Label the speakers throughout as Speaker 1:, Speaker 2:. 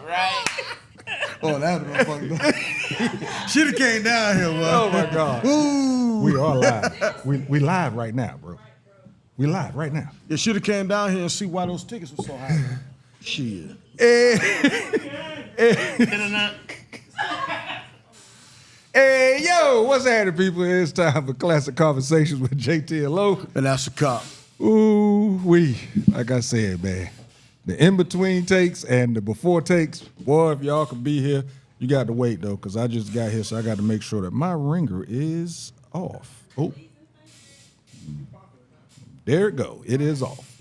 Speaker 1: Right.
Speaker 2: Oh, that would have been fucked up. Should have came down here, bro.
Speaker 3: Oh my God.
Speaker 2: Ooh.
Speaker 3: We are live. We live right now, bro. We live right now.
Speaker 2: You should have came down here and see why those tickets were so high. Shit.
Speaker 3: Hey, yo, what's happening, people? It's time for Classic Conversations with JT and Lo.
Speaker 2: And that's a cop.
Speaker 3: Ooh, like I said, man, the in-between takes and the before takes, boy, if y'all could be here, you got to wait, though, because I just got here, so I got to make sure that my ringer is off. Oh. There it go. It is off.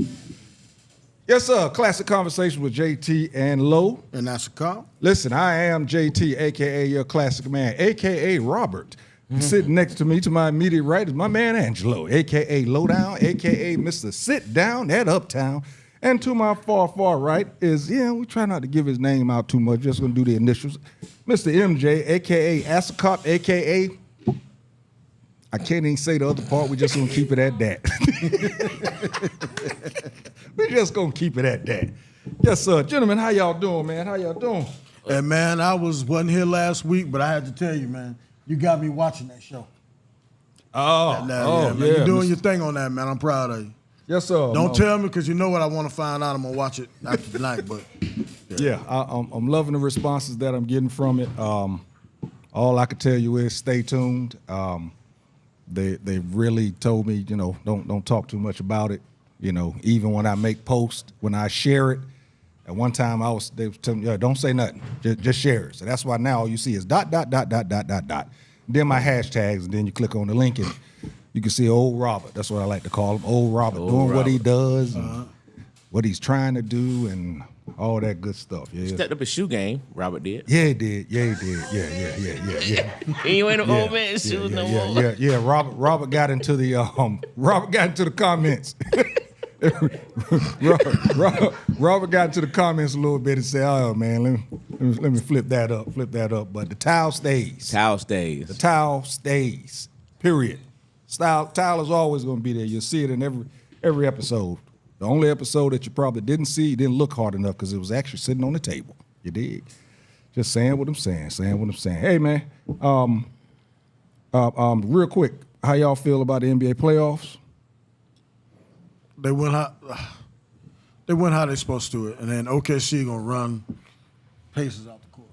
Speaker 3: Yes, sir. Classic Conversation with JT and Lo.
Speaker 2: And that's a cop.
Speaker 3: Listen, I am JT, a.k.a. your classic man, a.k.a. Robert. Sitting next to me, to my immediate right, is my man Angelo, a.k.a. Lowdown, a.k.a. Mr. Sit Down at Uptown. And to my far, far right is, we try not to give his name out too much, just going to do the initials, Mr. MJ, a.k.a. Asacop, a.k.a. I can't even say the other part. We're just going to keep it at that. We're just going to keep it at that. Yes, sir. Gentlemen, how y'all doing, man? How y'all doing?
Speaker 2: And, man, wasn't here last week, but I had to tell you, man, you got me watching that show. Man. You're doing your thing on that, man. I'm proud of you.
Speaker 3: Yes, sir.
Speaker 2: Don't tell me, because you know what I want to find out. I'm going to watch it after tonight. But
Speaker 3: I'm loving the responses that I'm getting from it. All I can tell you is stay tuned. They really told me, don't talk too much about it. Even when I make posts, when I share it. At one time, they were telling me, don't say nothing, just share it. So that's why now all you see is ... Then my hashtags, and then you click on the link, and you can see old Robert. That's what I like to call him, old Robert, doing what he does, and what he's trying to do, and all that good stuff. Yeah.
Speaker 1: Stepped up his shoe game, Robert did.
Speaker 3: Yeah, he did. Yeah.
Speaker 1: You ain't an old man shoes no more.
Speaker 3: Yeah. Robert got into the comments. Robert got into the comments a little bit and said, "Oh man, let me flip that up." But the towel stays. The towel stays. Period. Towel is always going to be there. You'll see it in every episode. The only episode that you probably didn't see, you didn't look hard enough because it was actually sitting on the table. You dig? Just saying what I'm saying. Hey man, real quick, how y'all feel about the NBA playoffs?
Speaker 2: they went how they're supposed to, and then OKC gonna run Pacers out the court.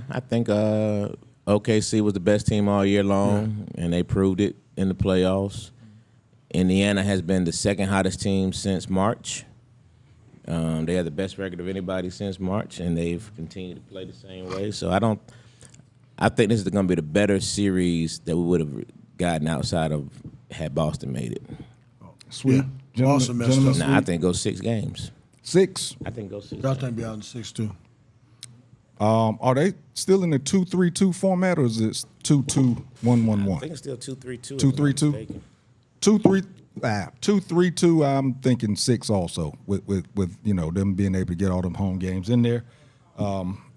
Speaker 1: I think OKC was the best team all year long, and they proved it in the playoffs. Indiana has been the second hottest team since March. They had the best record of anybody since March, and they've continued to play the same way. So I think this is going to be the better series that we would have gotten outside of had Boston made it.
Speaker 3: Sweet.
Speaker 2: Yeah. Boston messed up.
Speaker 1: Nah, I think go 6 games.
Speaker 3: 6?
Speaker 1: I think go 6
Speaker 2: I
Speaker 1: games.
Speaker 2: think be out in 6 too.
Speaker 3: Are they still in the 2-3-2 format, or is it 2-2-1-1-1?
Speaker 1: I think it's still 2-3-2.
Speaker 3: 2-3-2? 2-3-2. I'm thinking 6 also, with them being able to get all them home games in there.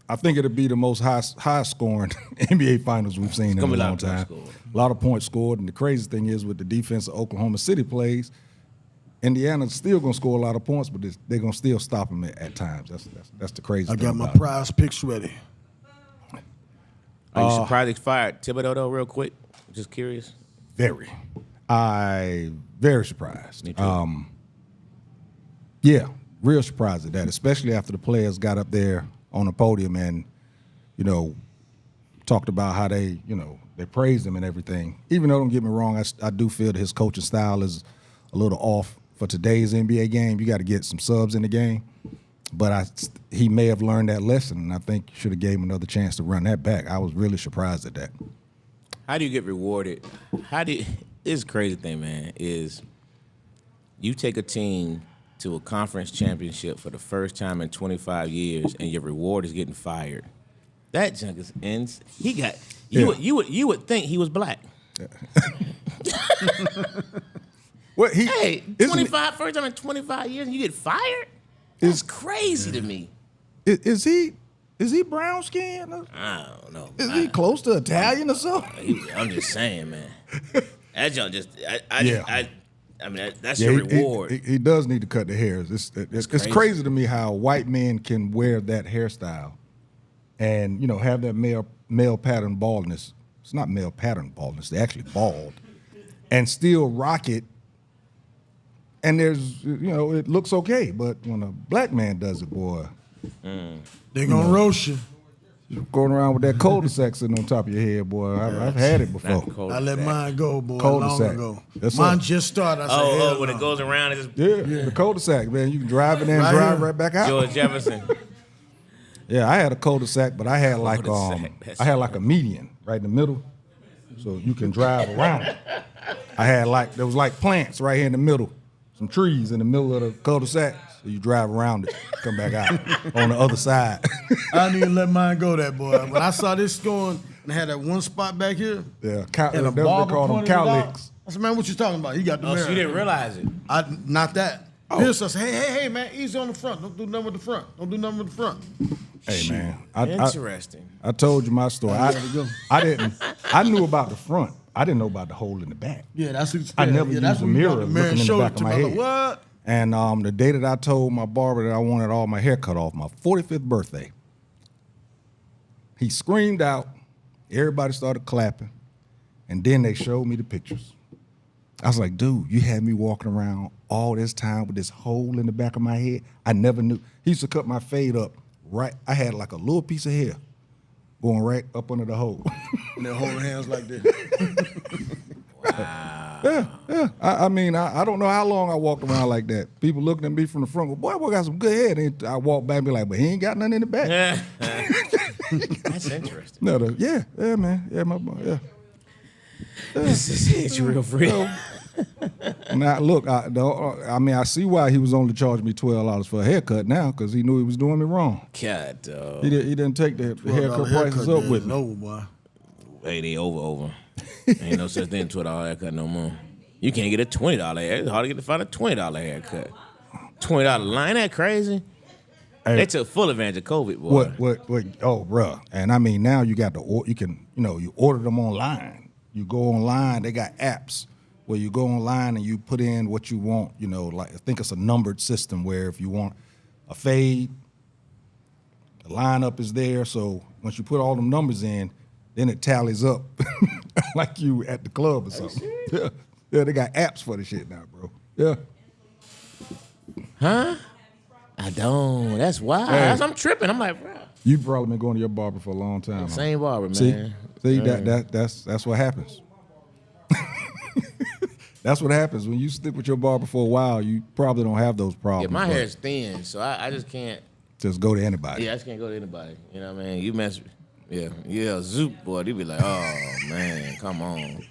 Speaker 3: I think it'll be the most high scoring NBA Finals we've seen in a long time. A lot of points scored, and the crazy thing is with the defense that Oklahoma City plays, Indiana's still gonna score a lot of points, but they're gonna still stop them at times. That's the crazy thing.
Speaker 2: I got my
Speaker 3: about
Speaker 2: prize picks ready.
Speaker 1: Are you surprised they fired Thibodeau though? Real quick, just curious.
Speaker 3: Very surprised.
Speaker 1: Me too.
Speaker 3: Yeah, real surprised at that, especially after the players got up there on the podium and, talked about how they praised him and everything. Even though, don't get me wrong, I do feel that his coaching style is a little off for today's NBA game. You got to get some subs in the game. But he may have learned that lesson, and I think you should have gave him another chance to run that back. I was really surprised at that.
Speaker 1: How do you get rewarded? This crazy thing, man, is you take a team to a conference championship for the first time in 25 years, and your reward is getting fired. That junk is ends. He got you would think he was black.
Speaker 3: What
Speaker 1: 25 first time in 25 years, and you get fired? That's crazy to me.
Speaker 3: Is he brown skinned?
Speaker 1: I don't know.
Speaker 3: Is he close to Italian or something?
Speaker 1: I'm just saying, man. That junk just I mean, that's
Speaker 3: Yeah,
Speaker 1: your reward.
Speaker 3: he does need to cut the hairs. It's crazy to me how white men can wear that hairstyle and, you know, have that male pattern baldness. It's not male pattern baldness. They're actually bald. And still rock it. And there's, you know, it looks okay. But when a black man does it, boy.
Speaker 2: They're going to roast you.
Speaker 3: Going around with that cul-de-sac sitting on top of your head, boy. I've had it before.
Speaker 2: I let mine go, boy,
Speaker 3: Cul-de-sac.
Speaker 2: long ago.
Speaker 3: Yes,
Speaker 2: mine
Speaker 3: sir.
Speaker 2: just started. I said, hell
Speaker 1: when
Speaker 2: no.
Speaker 1: it goes around, it's just
Speaker 3: Yeah, the cul-de-sac, man. You can drive in there and
Speaker 2: Right
Speaker 3: drive
Speaker 2: here.
Speaker 3: right back out.
Speaker 1: George Jefferson.
Speaker 3: Yeah, I had a cul-de-sac, but I had like
Speaker 1: Cul-de-sac.
Speaker 3: I had like a median right in the middle, so you can drive around it. I had like there was like plants right here in the middle, some trees in the middle of the cul-de-sac, so you drive around it, come back out on the other side.
Speaker 2: I didn't even let mine go that, boy. When I saw this going and had that one spot back here,
Speaker 3: Yeah,
Speaker 2: and a
Speaker 3: they
Speaker 2: barber
Speaker 3: call them
Speaker 2: pointed it out,
Speaker 3: cowlicks.
Speaker 2: I said, man, what you talking about? He got the
Speaker 1: Oh,
Speaker 2: mirror.
Speaker 1: so you didn't realize it.
Speaker 2: Not that.
Speaker 3: Oh.
Speaker 2: Pierce, I said, hey, man, easy on the front. Don't do nothing with the front. Don't do nothing with the front.
Speaker 3: Hey man,
Speaker 1: Interesting.
Speaker 3: I told you my story. I knew about the front. I didn't know about the hole in the back.
Speaker 2: Yeah, that's what
Speaker 3: I never used a mirror looking in the back of my head.
Speaker 2: What?
Speaker 3: And the day that I told my barber that I wanted all my hair cut off, my 45th birthday, he screamed out. Everybody started clapping. And then they showed me the pictures. I was like, dude, you had me walking around all this time with this hole in the back of my head. I never knew. He used to cut my fade up right. I had like a little piece of hair going right up under the hole.
Speaker 2: And they're holding hands like this.
Speaker 3: Yeah. I mean, I don't know how long I walked around like that. People looking at me from the front, well, boy, got some good hair. And I walk back and be like, but he ain't got nothing in the back.
Speaker 1: That's interesting.
Speaker 3: No, yeah, man. Yeah, my boy, yeah.
Speaker 1: This is real free.
Speaker 3: Now, look, I mean, I see why he was only charging me $12 for a haircut now, because he knew he was doing me wrong.
Speaker 1: God, dog.
Speaker 3: He didn't take the haircut prices up with me.
Speaker 2: No, boy.
Speaker 1: Hey, they over. Ain't no such thing as $12 haircut no more. You can't get a $20 haircut. It's hard to find a $20 haircut. $20 line, that crazy?
Speaker 3: Hey,
Speaker 1: They took full advantage of COVID, boy.
Speaker 3: What? Oh, bruh. And I mean, now you got you order them online. You go online, they got apps where you go online and you put in what you want, like I think it's a numbered system where if you want a fade, the lineup is there. So once you put all them numbers in, then it tallies up like you at the club or something. Yeah, they got apps for the shit now, bro. Yeah.
Speaker 1: Huh? I don't. That's wild.
Speaker 3: Hey.
Speaker 1: I'm tripping. I'm like, bro.
Speaker 3: You've probably been going to your barber for a long time. Huh?
Speaker 1: Same barber, man.
Speaker 3: See, that's what happens. That's what happens when you stick with your barber for a while. You probably don't have those problems.
Speaker 1: Yeah, my
Speaker 3: but
Speaker 1: hair is thin, so I just can't.
Speaker 3: just go to anybody.
Speaker 1: Yeah, I just can't go to anybody. You know what I mean? You mess. Yeah, Zoop boy. They be like, oh man, come on.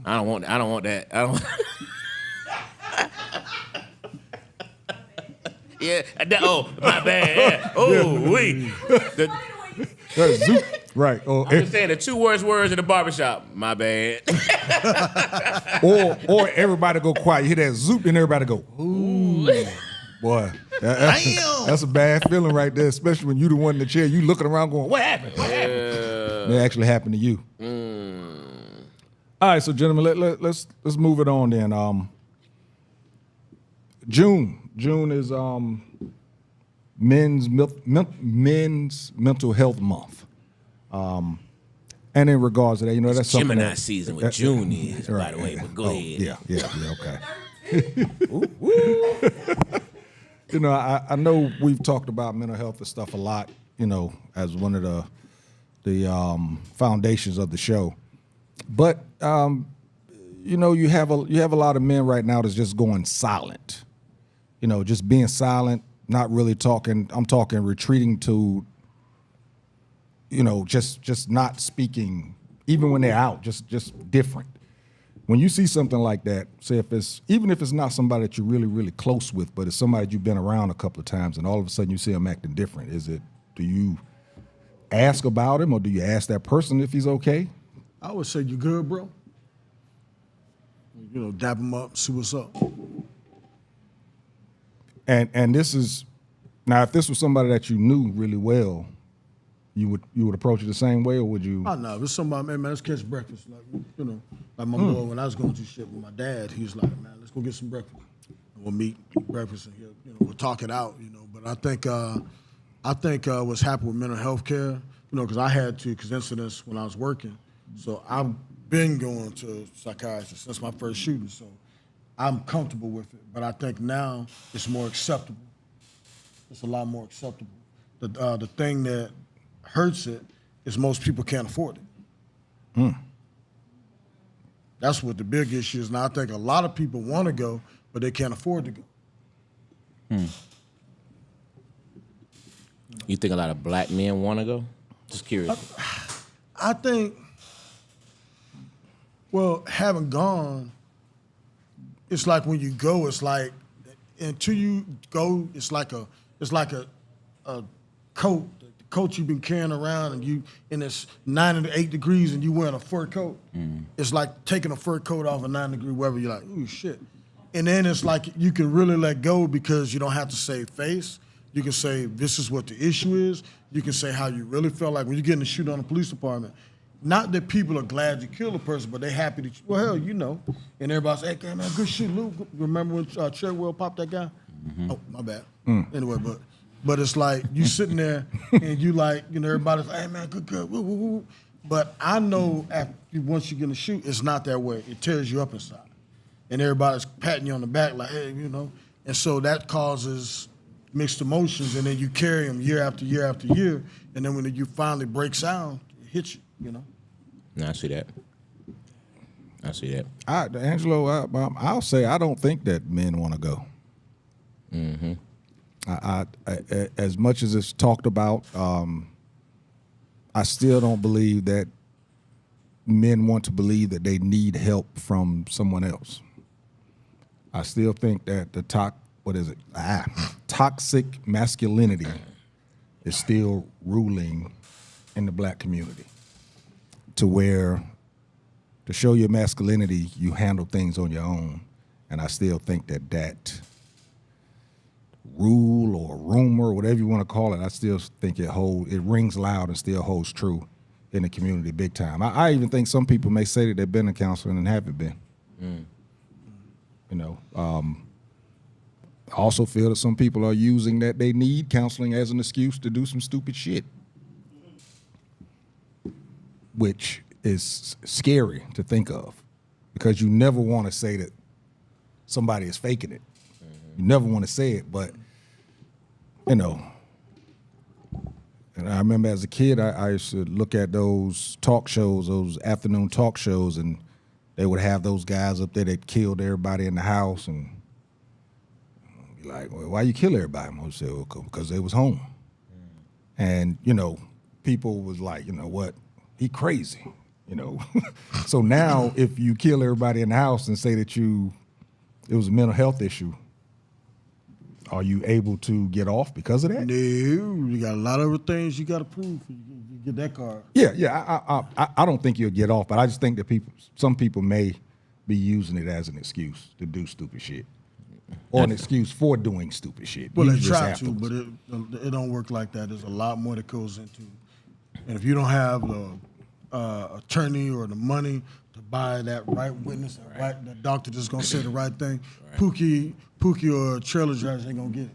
Speaker 1: I don't want that. I don't. Yeah. My bad. Yeah. Oh, wait.
Speaker 3: That's Zoop. Right.
Speaker 1: I'm just saying the two worst words in the barbershop. My bad.
Speaker 3: Or everybody go quiet. You hear that Zoop and everybody go, ooh. Boy, that's a bad feeling right there, especially when you the one in the chair. You looking around going, what happened? What happened? It actually happened to you. All right, so gentlemen, let's move it on then. June is men's mental health month. And in regards to that, that's something
Speaker 1: Gemini
Speaker 3: that,
Speaker 1: season with June is, by the way. But go ahead.
Speaker 3: Yeah, okay. I know we've talked about mental health and stuff a lot, as one of the foundations of the show. But you have a lot of men right now that's just going silent. Just being silent, not really talking. I'm talking retreating to, just not speaking, even when they're out, just different. When you see something like that, say even if it's not somebody that you're really, really close with, but it's somebody you've been around a couple of times and all of a sudden you see them acting different, do you ask about him or do you ask that person if he's okay?
Speaker 2: I would say, you good, bro? Dap him up, see what's up.
Speaker 3: And this is, now if this was somebody that you knew really well, you would approach it the same way, or would you?
Speaker 2: Oh no, if it's somebody, man, let's catch breakfast. Like, you know, like my boy, when I was going through shit with my dad, he was like, man, let's go get some breakfast. And we'll meet, eat breakfast, and we'll talk it out, But I think what's happened with mental health care, because I had to, because incidents when I was working. So I've been going to a psychiatrist since my first shooting, so I'm comfortable with it. But I think now it's more acceptable. It's a lot more acceptable. The thing that hurts it is most people can't afford it. That's what the big issue is. Now, I think a lot of people want to go, but they can't afford to go.
Speaker 1: You think a lot of black men want to go? Just curious.
Speaker 2: I think, well, having gone, it's like when you go, it's like until you go, it's like a coat. The coat you've been carrying around, and it's 98 degrees, and you wearing a fur coat. It's like taking a fur coat off a 9-degree weather. You're like, ooh, shit. And then it's like you can really let go because you don't have to save face. You can say this is what the issue is. You can say how you really felt like when you're getting a shoot on the police department. Not that people are glad you killed a person, but they're happy that well, hell, And everybody's like, hey, man, good shit, Lou. Remember when Cherwell popped that guy? Oh, my bad. Anyway, but it's like you sitting there and you like, everybody's like, hey, man, good, woo, woo, woo. But I know once you get in a shoot, it's not that way. It tears you up inside. And everybody's patting you on the back like, hey, And so that causes mixed emotions, and then you carry them year after year after year, and then when you finally breaks out, it hits you,
Speaker 1: No, I see that.
Speaker 3: Angelo, I'll say I don't think that men want to go. I as much as it's talked about, I still don't believe that men want to believe that they need help from someone else. I still think that toxic masculinity is still ruling in the black community, to where to show your masculinity, you handle things on your own. And I still think that rule or rumor, whatever you want to call it, I still think it rings loud and still holds true in the community big time. I even think some people may say that they've been in counseling and haven't been. I also feel that some people are using that they need counseling as an excuse to do some stupid shit, which is scary to think of, because you never want to say that somebody is faking it. You never want to say it, but, and I remember as a kid, I used to look at those talk shows, those afternoon talk shows, and they would have those guys up there that killed everybody in the house, and be like, well, why you kill everybody? I would say, well, because they was home. And, people was like, what? He crazy, So now if you kill everybody in the house and say that it was a mental health issue, are you able to get off because of that?
Speaker 2: No, you got a lot of other things you got to prove. You get that card.
Speaker 3: Yeah. I don't think you'll get off, but I just think that some people may be using it as an excuse to do stupid shit, or an excuse for doing stupid shit.
Speaker 2: Well, they try to, but it don't work like that. There's a lot more that goes into it. And if you don't have the attorney or the money to buy that right witness, that doctor that's gonna say the right thing, Pookie or trailer judge ain't gonna get it.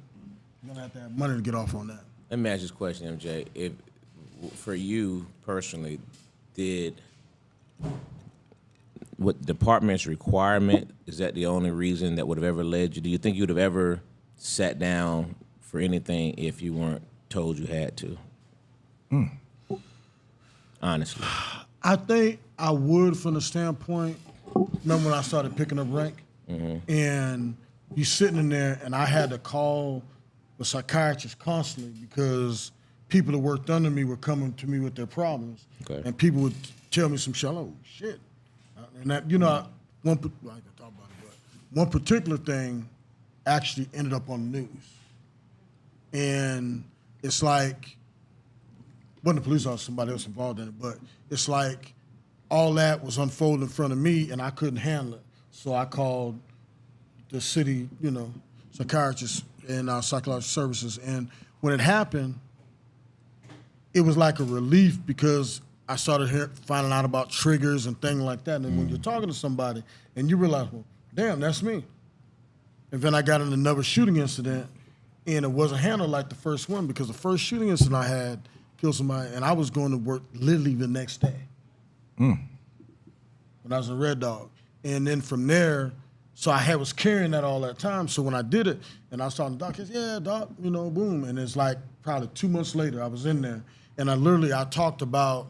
Speaker 2: You're gonna have money to get off on that.
Speaker 1: Let me ask this question, MJ. If for you personally, what department's requirement, is that the only reason that would have ever led you? Do you think you would have ever sat down for anything if you weren't told you had to? Honestly.
Speaker 2: I think I would, from the standpoint, remember when I started picking up rank? And you sitting in there, and I had to call the psychiatrist constantly because people that worked under me were coming to me with their problems.
Speaker 1: Okay.
Speaker 2: And people would tell me some shit, oh, shit. And that, I can talk about it, but one particular thing actually ended up on the news. And it's like, wasn't the police officer, somebody else involved in it, but it's like all that was unfolding in front of me and I couldn't handle it. So I called the city, psychiatrist and psychological services. And when it happened, it was like a relief because I started finding out about triggers and things like that. And then when you're talking to somebody and you realize, well, damn, that's me. And then I got in another shooting incident, and it wasn't handled like the first one because the first shooting incident I had killed somebody, and I was going to work literally the next day when I was in Red Dog. And then from there, so I was carrying that all that time. So when I did it, and I was talking to Doc, he said, yeah, Doc, boom. And it's like probably 2 months later, I was in there, and I talked about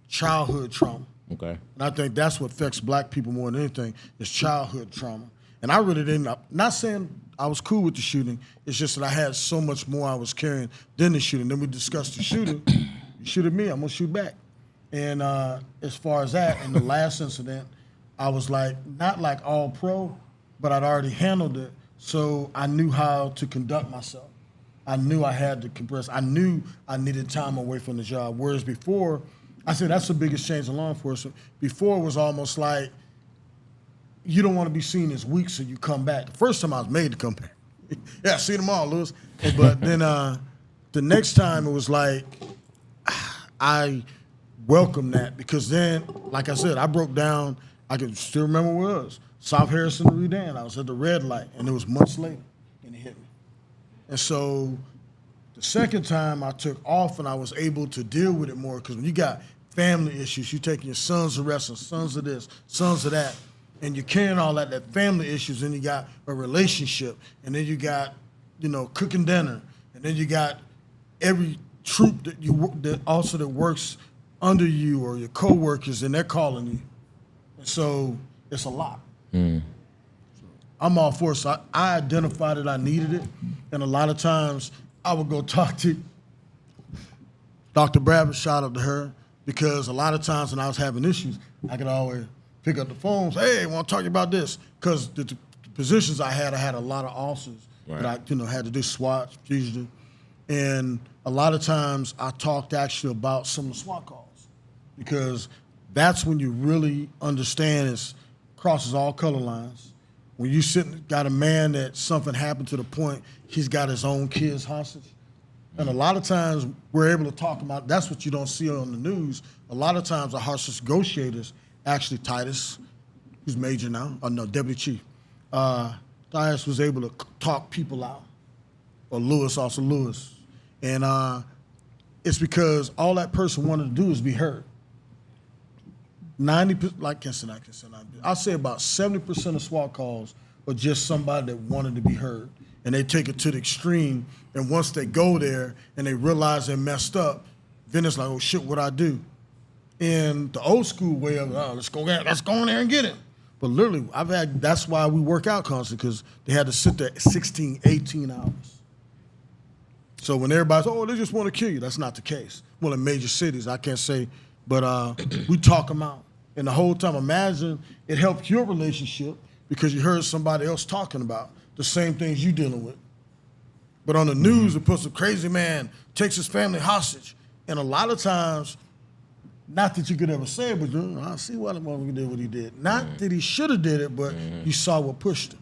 Speaker 2: childhood trauma.
Speaker 1: Okay.
Speaker 2: And I think that's what affects black people more than anything is childhood trauma. And I really didn't, not saying I was cool with the shooting, it's just that I had so much more I was carrying than the shooting. Then we discussed the shooting. You shoot at me, I'm gonna shoot back. And as far as that, in the last incident, I was like, not like all pro, but I'd already handled it. So I knew how to conduct myself. I knew I had to compress. I knew I needed time away from the job. Whereas before, I said that's the biggest change in law enforcement. Before it was almost like, you don't want to be seen as weak, so you come back. The first time I was made to come back. Yeah, see them all, Lewis. But then the next time it was like, I welcomed that because then, like I said, I broke down. I can still remember where it was. South Harrison and Redan. I was at the red light, and it was months later, and it hit me. And so the second time I took off, and I was able to deal with it more because when you got family issues, you're taking your sons to wrestling, sons of this, sons of that, and you're carrying all that family issues, and you got a relationship, and then you got, cooking dinner, and then you got every troop that works under you or your coworkers, and they're calling you. And so it's a lot. So I'm all for it. So I identified that I needed it, and a lot of times I would go talk to Dr. Bradford, shout out to her, because a lot of times when I was having issues, I could always pick up the phone, say, hey, I want to talk to you about this. Because the positions I had a lot of officers that I had to do SWAT, fugitive. And a lot of times I talked actually about some of the SWAT calls because that's when you really understand it crosses all color lines. When you got a man that something happened to the point he's got his own kids hostage. And a lot of times we're able to talk about, that's what you don't see on the news. A lot of times the hostage negotiators, actually Titus, who's major now, deputy chief, Titus was able to talk people out, or Officer Lewis. And it's because all that person wanted to do is be heard. 90%, I'll say about 70% of SWAT calls are just somebody that wanted to be heard. And they take it to the extreme, and once they go there and they realize they're messed up, then it's like, oh shit, what I do? In the old school way of, let's go in there and get him. But literally, that's why we work out constantly, because they had to sit there 16, 18 hours. So when everybody's, they just want to kill you, that's not the case. Well, in major cities, I can't say, but we talk them out. And the whole time, imagine it helped your relationship because you heard somebody else talking about the same things you're dealing with. But on the news, it puts a crazy man, takes his family hostage. And a lot of times, not that you could ever say it, but I see why the motherfucker did what he did. Not that he should have did it, but you saw what pushed him.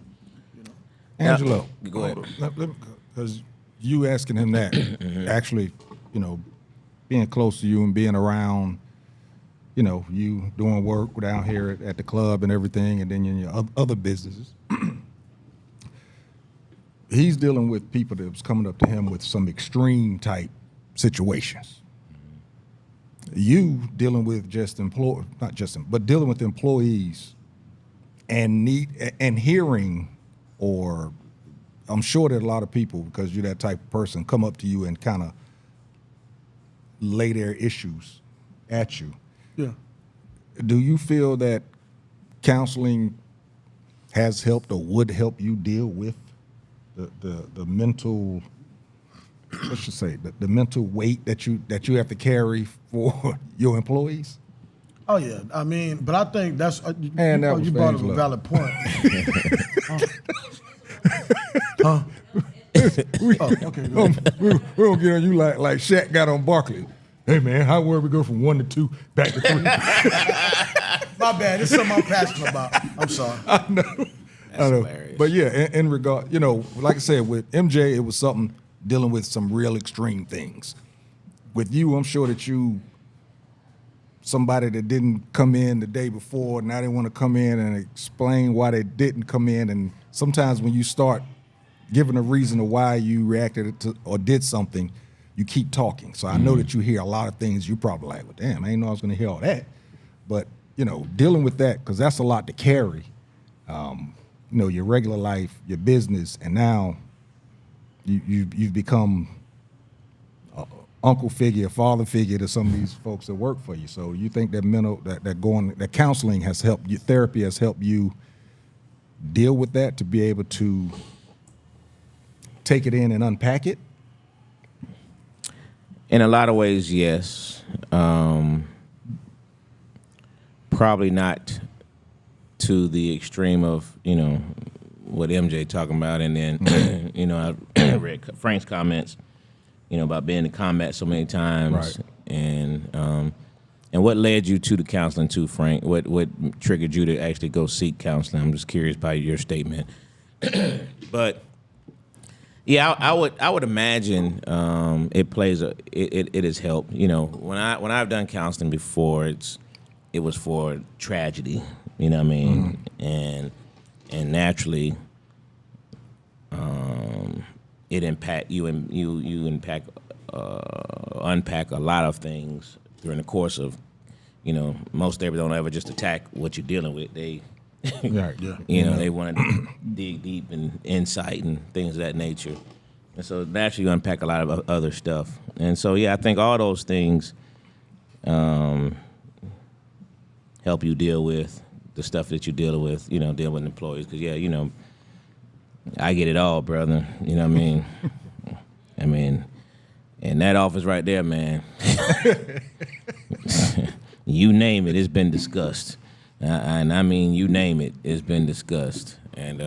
Speaker 3: Angelo,
Speaker 1: go ahead.
Speaker 3: Because you asking him that, actually, being close to you and being around, you doing work down here at the club and everything, and then in your other businesses. He's dealing with people that was coming up to him with some extreme type situations. You dealing with dealing with employees and hearing, or I'm sure that a lot of people, because you're that type of person, come up to you and kind of lay their issues at you.
Speaker 2: Yeah.
Speaker 3: Do you feel that counseling has helped or would help you deal with the mental, let's just say, the mental weight that you have to carry for your employees?
Speaker 2: Oh yeah, I mean, but I think that's you brought up a valid point.
Speaker 3: We don't get on you like Shaq got on Barkley. Hey man, how where we go from 1 to 2 back to 3?
Speaker 2: My bad. It's something I'm passionate about. I'm sorry.
Speaker 3: I know.
Speaker 1: Hilarious.
Speaker 3: But yeah, in regard, like I said, with MJ, it was something dealing with some real extreme things. with you, I'm sure that somebody that didn't come in the day before, now they want to come in and explain why they didn't come in. And sometimes when you start giving a reason of why you reacted to or did something, you keep talking. So I know that you hear a lot of things you probably like, well, damn, I didn't know I was going to hear all that. But, dealing with that, because that's a lot to carry, your regular life, your business, and now you've become uncle figure, father figure to some of these folks that work for you. So you think that counseling has helped you, therapy has helped you deal with that, to be able to take it in and unpack it?
Speaker 1: In a lot of ways, yes. Probably not to the extreme of, what MJ talking about. And then, I read Frank's comments, about being in combat so many times.
Speaker 3: Right.
Speaker 1: And what led you to the counseling too, Frank? What triggered you to actually go seek counseling? I'm just curious by your statement. But yeah, I would imagine it has helped. When I've done counseling before, it was for tragedy. You know what I mean? And naturally, it unpack a lot of things during the course of, most therapists don't ever just attack what you're dealing with. They,
Speaker 3: Right, yeah.
Speaker 1: they want to dig deep and insight and things of that nature. And so naturally you unpack a lot of other stuff. And so, yeah, I think all those things help you deal with the stuff that you're dealing with, dealing with employees. Because, yeah, I get it all, brother. You know what I mean? And that office right there, man, you name it, it's been discussed. And I mean, you name it, it's been discussed. And,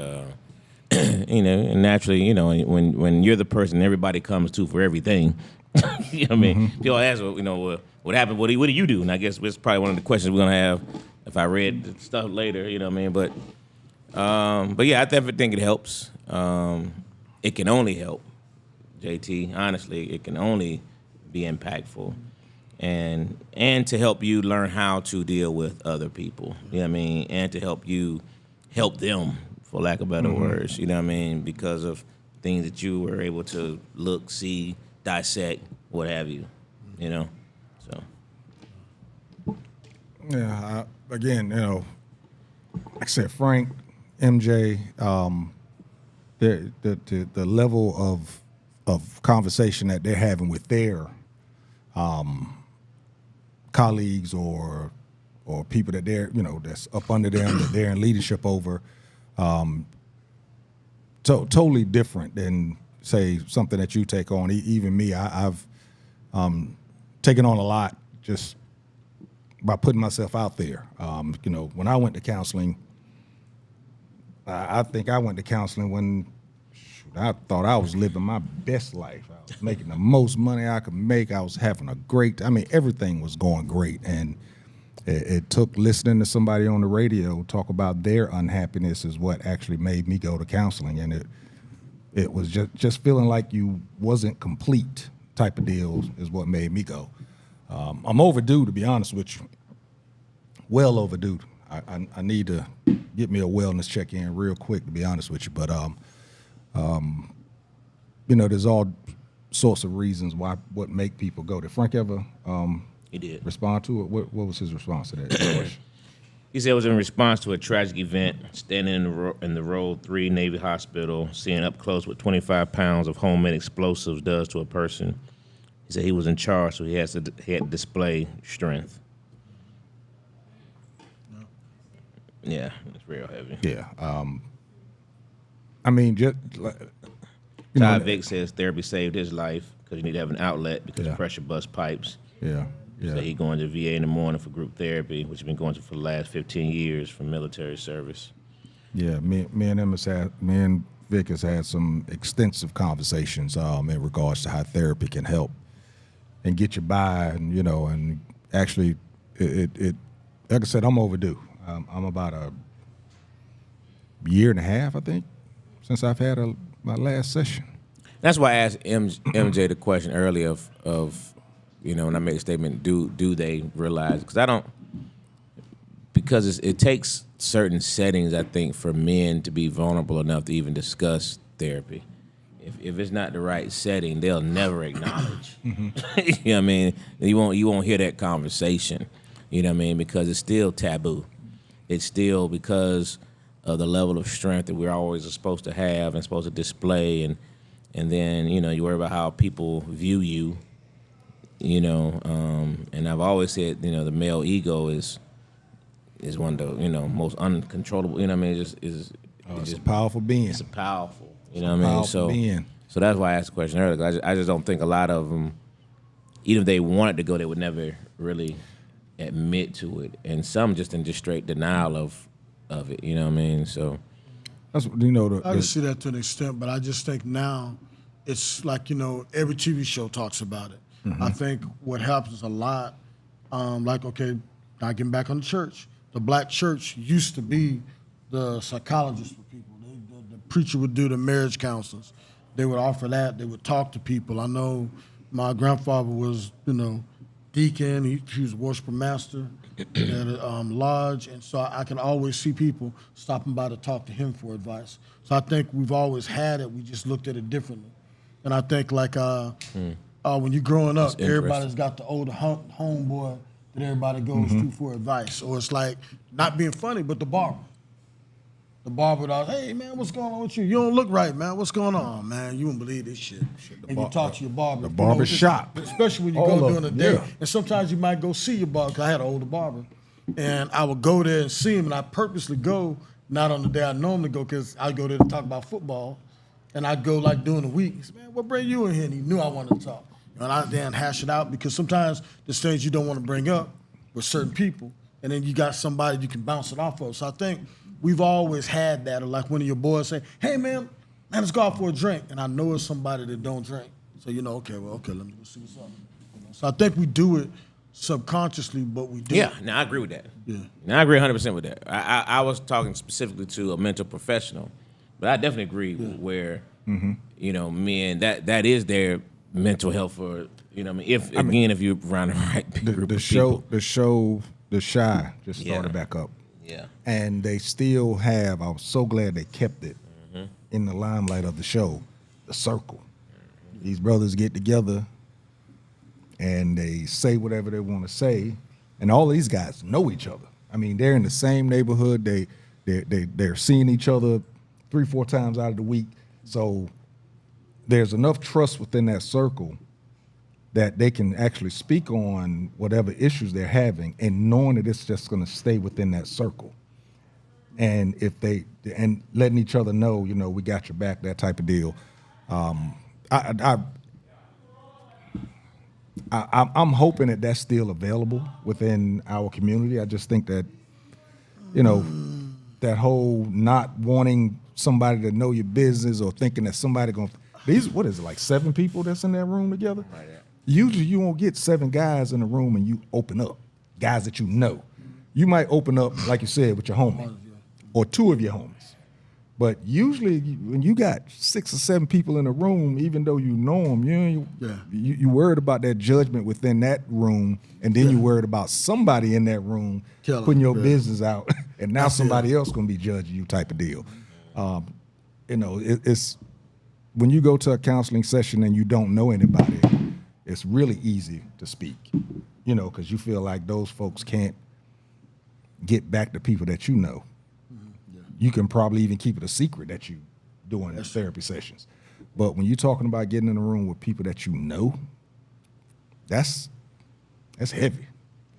Speaker 1: and naturally, when you're the person everybody comes to for everything, you know what I mean? People ask, what happened? What do you do? And I guess it's probably one of the questions we're going to have if I read the stuff later, you know what I mean? But yeah, I definitely think it helps. It can only help, JT. Honestly, it can only be impactful. And to help you learn how to deal with other people, you know what I mean? And to help you help them, for lack of better words, you know what I mean? Because of things that you were able to look, see, dissect, what have you, so.
Speaker 3: Yeah, again, like I said, Frank, MJ, the level of conversation that they're having with their colleagues or people that they're, that's up under them, that they're in leadership over, totally different than, say, something that you take on. Even me, I've taken on a lot just by putting myself out there. When I went to counseling, I think I went to counseling when I thought I was living my best life. I was making the most money I could make. I was having everything was going great. And it took listening to somebody on the radio talk about their unhappiness is what actually made me go to counseling. And it was just feeling like you wasn't complete type of deal is what made me go. I'm overdue, to be honest with you. Well overdue. I need to get me a wellness check-in real quick, to be honest with you. But, there's all sorts of reasons what make people go. Did Frank ever
Speaker 1: He did.
Speaker 3: respond to it? What was his response to that?
Speaker 1: He said it was in response to a tragic event, standing in the Road 3 Navy Hospital, seeing up close what 25 pounds of homemade explosives does to a person. He said he was in charge, so he had to display strength. Yeah, it's real heavy.
Speaker 3: Yeah. just like,
Speaker 1: Todd Vick says therapy saved his life because you need to have an outlet because of pressure bust pipes.
Speaker 3: Yeah.
Speaker 1: So he going to VA in the morning for group therapy, which he's been going to for the last 15 years for military service.
Speaker 3: Yeah, me and Vic has had some extensive conversations in regards to how therapy can help and get you by, and actually, it like I said, I'm overdue. I'm about a year and a half, I think, since I've had my last session.
Speaker 1: That's why I asked MJ the question earlier of when I make a statement, do they realize? Because I don't, because it takes certain settings, I think, for men to be vulnerable enough to even discuss therapy. If it's not the right setting, they'll never acknowledge. You know what I mean? You won't hear that conversation. You know what I mean? Because it's still taboo. It's still because of the level of strength that we're always supposed to have and supposed to display, and then you worry about how people view you. And I've always said the male ego is one of the most uncontrollable. You know what I mean? It's
Speaker 3: a powerful being.
Speaker 1: It's a powerful. You know what I mean? So that's why I asked the question earlier. 'Cause I just don't think a lot of them, even if they wanted to go, they would never really admit to it, and some just in just straight denial of it. You know what I mean? So
Speaker 3: that's
Speaker 2: I can see that to an extent, but I just think now it's like every TV show talks about it. I think what happens a lot, like okay, now getting back on the church. The black church used to be the psychologist for people. The preacher would do the marriage counselors. They would offer that. They would talk to people. I know my grandfather was, deacon. He was a worshiper master at a lodge. And so I can always see people stopping by to talk to him for advice. So I think we've always had it. We just looked at it differently. And I think like when you're growing up, everybody's got the older homeboy that everybody goes to for advice. Or it's like, not being funny, but the barber. The barber would hey man, what's going on with you? You don't look right, man. What's going on, man? You won't believe this shit. And you talk to your barber.
Speaker 3: The barber shop.
Speaker 2: Especially when you go during the day. Yeah. And sometimes you might go see your barber, because I had an older barber. And I would go there and see him, and I purposely go, not on the day I normally go, because I'd go there to talk about football. And I'd go like during the week. He said, man, what bring you in here? And he knew I wanted to talk. And I then hash it out, because sometimes there's things you don't want to bring up with certain people, and then you got somebody you can bounce it off of. So I think we've always had that, or like one of your boys say, hey man, let's go out for a drink. And I know it's somebody that don't drink. So okay, let me go see what's up. So I think we do it subconsciously, but we do.
Speaker 1: Yeah, I agree with that.
Speaker 2: Yeah.
Speaker 1: Now I agree 100% with that. I was talking specifically to a mental professional, but I definitely agree where, men, that is their mental health, or if you're around the right group of people.
Speaker 3: The Shy just started back up.
Speaker 1: Yeah.
Speaker 3: And they still have, I was so glad they kept it in the limelight of the show, the circle. These brothers get together and they say whatever they want to say, and all these guys know each other. I mean, they're in the same neighborhood. They're seeing each other 3-4 times out of the week. So there's enough trust within that circle that they can actually speak on whatever issues they're having, and knowing that it's just going to stay within that circle. And and letting each other know, we got your back, that type of deal. I'm hoping that that's still available within our community. I just think that, that whole not wanting somebody to know your business, or thinking that somebody what is it, like 7 people that's in that room together? Right. Usually you won't get 7 guys in a room and you open up, guys that you know. You might open up, like you said, with your homie or 2 of your homies. But usually when you got 6 or 7 people in a room, even though you know them, you worried about that judgment within that room, and then you worried about somebody in that room putting your business out, and now somebody else going to be judging you, type of deal. It's when you go to a counseling session and you don't know anybody, it's really easy to speak, because you feel like those folks can't get back to people that you know. Yeah. You can probably even keep it a secret that you doing in therapy sessions. But when you're talking about getting in a room with people that you know, that's heavy.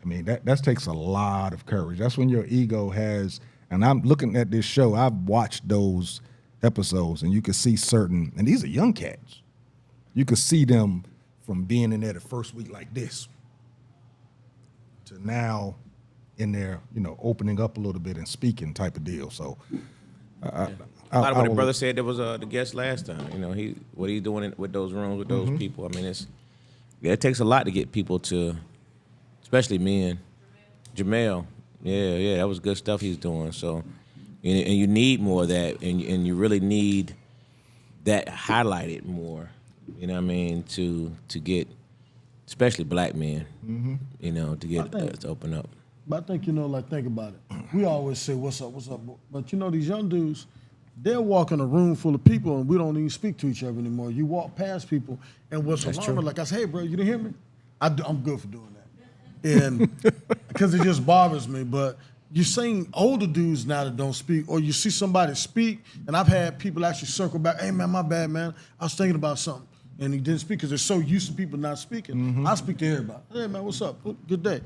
Speaker 3: I mean, that takes a lot of courage. That's when your ego has, and I'm looking at this show, I've watched those episodes, and you can see certain, and these are young cats, you can see them from being in there the first week like this to now in there, opening up a little bit and speaking, type of deal. So
Speaker 1: a lot of what the brother said, there was the guest last time. What he's doing with those rooms with those people. I mean, it takes a lot to get people to, especially men. Jamel, yeah, that was good stuff he's doing. So, and you need more of that, and you really need that highlighted more. You know what I mean? To get especially black men, you know, to get
Speaker 2: think-
Speaker 1: us to open up.
Speaker 2: But I think, like, think about it. We always say, what's up? But, these young dudes, they'll walk in a room full of people and we don't even speak to each other anymore. You walk past people and what's alarming, like I say, hey, bro, you didn't hear me? I'm good for doing that. And because it just bothers me. But you're seeing older dudes now that don't speak, or you see somebody speak, and I've had people actually circle back, hey, man, my bad, man. I was thinking about something. And he didn't speak because they're so used to people not speaking. I speak to everybody. Hey, man, what's up? Good day.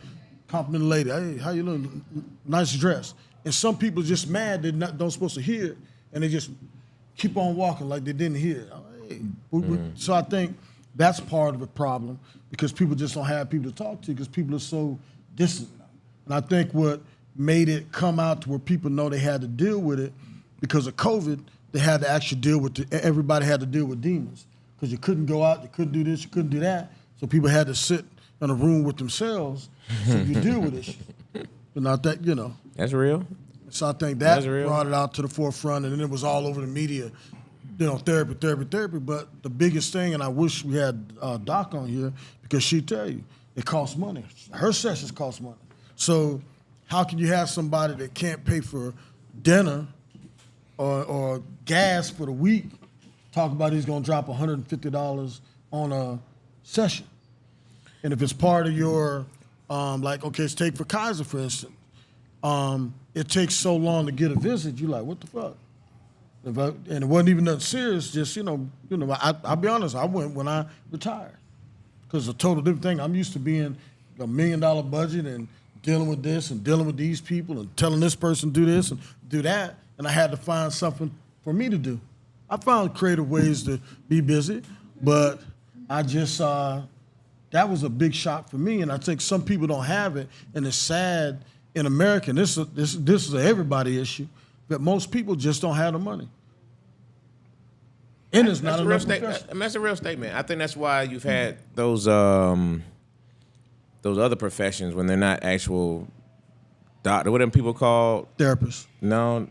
Speaker 2: Compliment a lady. Hey, how you doing? Nice dress. And some people just mad they don't supposed to hear, and they just keep on walking like they didn't hear. Hey. So I think that's part of the problem, because people just don't have people to talk to because people are so distant now. And I think what made it come out to where people know they had to deal with it because of COVID, they had to actually deal with everybody had to deal with demons, because you couldn't go out, you couldn't do this, you couldn't do that. So people had to sit in a room with themselves so you deal with this. But not that,
Speaker 1: That's real.
Speaker 2: So I think that
Speaker 1: That's real.
Speaker 2: brought it out to the forefront, and then it was all over the media, therapy. But the biggest thing, and I wish we had Doc on here, because she'd tell you, it costs money. Her sessions cost money. So how can you have somebody that can't pay for dinner or gas for the week talk about he's going to drop $150 on a session? And if it's part of your, let's take for Kaiser, for instance, it takes so long to get a visit, you're like, what the fuck? And it wasn't even nothing serious, just, I'll be honest, I went when I retired, because it's a total different thing. I'm used to being a $1 million budget and dealing with this and dealing with these people and telling this person do this and do that, and I had to find something for me to do. I found creative ways to be busy, but I just, that was a big shock for me, and I think some people don't have it, and it's sad in America. And this is an everybody issue, that most people just don't have the money, and it's not enough professionals.
Speaker 1: That's a real statement. I think that's why you've had those other professions when they're not actual doctor. What are them people called?
Speaker 2: Therapists.
Speaker 1: No,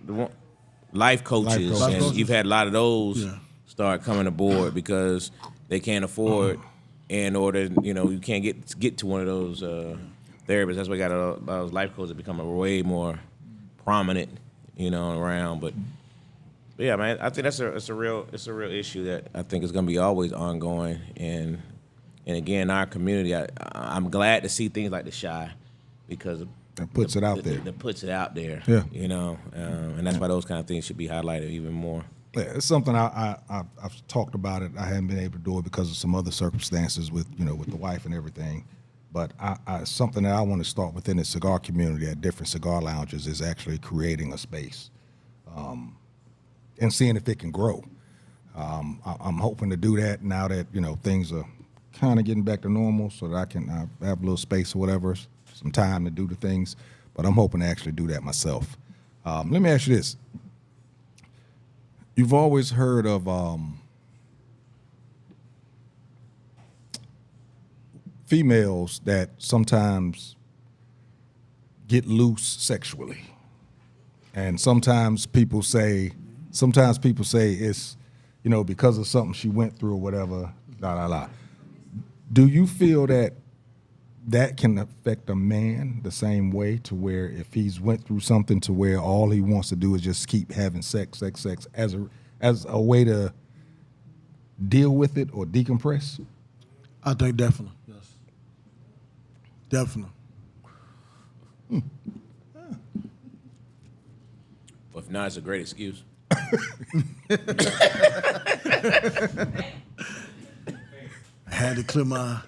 Speaker 1: life coaches.
Speaker 3: Life
Speaker 1: And
Speaker 2: coaches.
Speaker 1: you've had a lot of those
Speaker 2: Yeah.
Speaker 1: start coming aboard because they can't afford. In order, you can't get to one of those therapists. That's why we got those life coaches that become way more prominent, around. But yeah, man, I think it's a real issue that I think is going to be always ongoing. And again, our community, I'm glad to see things like the Shy, because
Speaker 3: That puts it out there.
Speaker 1: That puts it out there.
Speaker 3: Yeah.
Speaker 1: And that's why those kind of things should be highlighted even more.
Speaker 3: Yeah, it's something I've talked about it. I haven't been able to do it because of some other circumstances with with the wife and everything. But something that I want to start within the cigar community at different cigar lounges is actually creating a space, and seeing if it can grow. I'm hoping to do that now that things are kind of getting back to normal, so that I have a little space or whatever, some time to do the things. But I'm hoping to actually do that myself. Let me ask you this. You've always heard of females that sometimes get loose sexually, and sometimes people say it's because of something she went through or whatever. Do you feel that can affect a man the same way, to where if he's went through something to where all he wants to do is just keep having sex as a way to deal with it or decompress?
Speaker 2: I think definitely, yes. Definitely.
Speaker 1: But if not, it's a great excuse.
Speaker 2: I had to clear my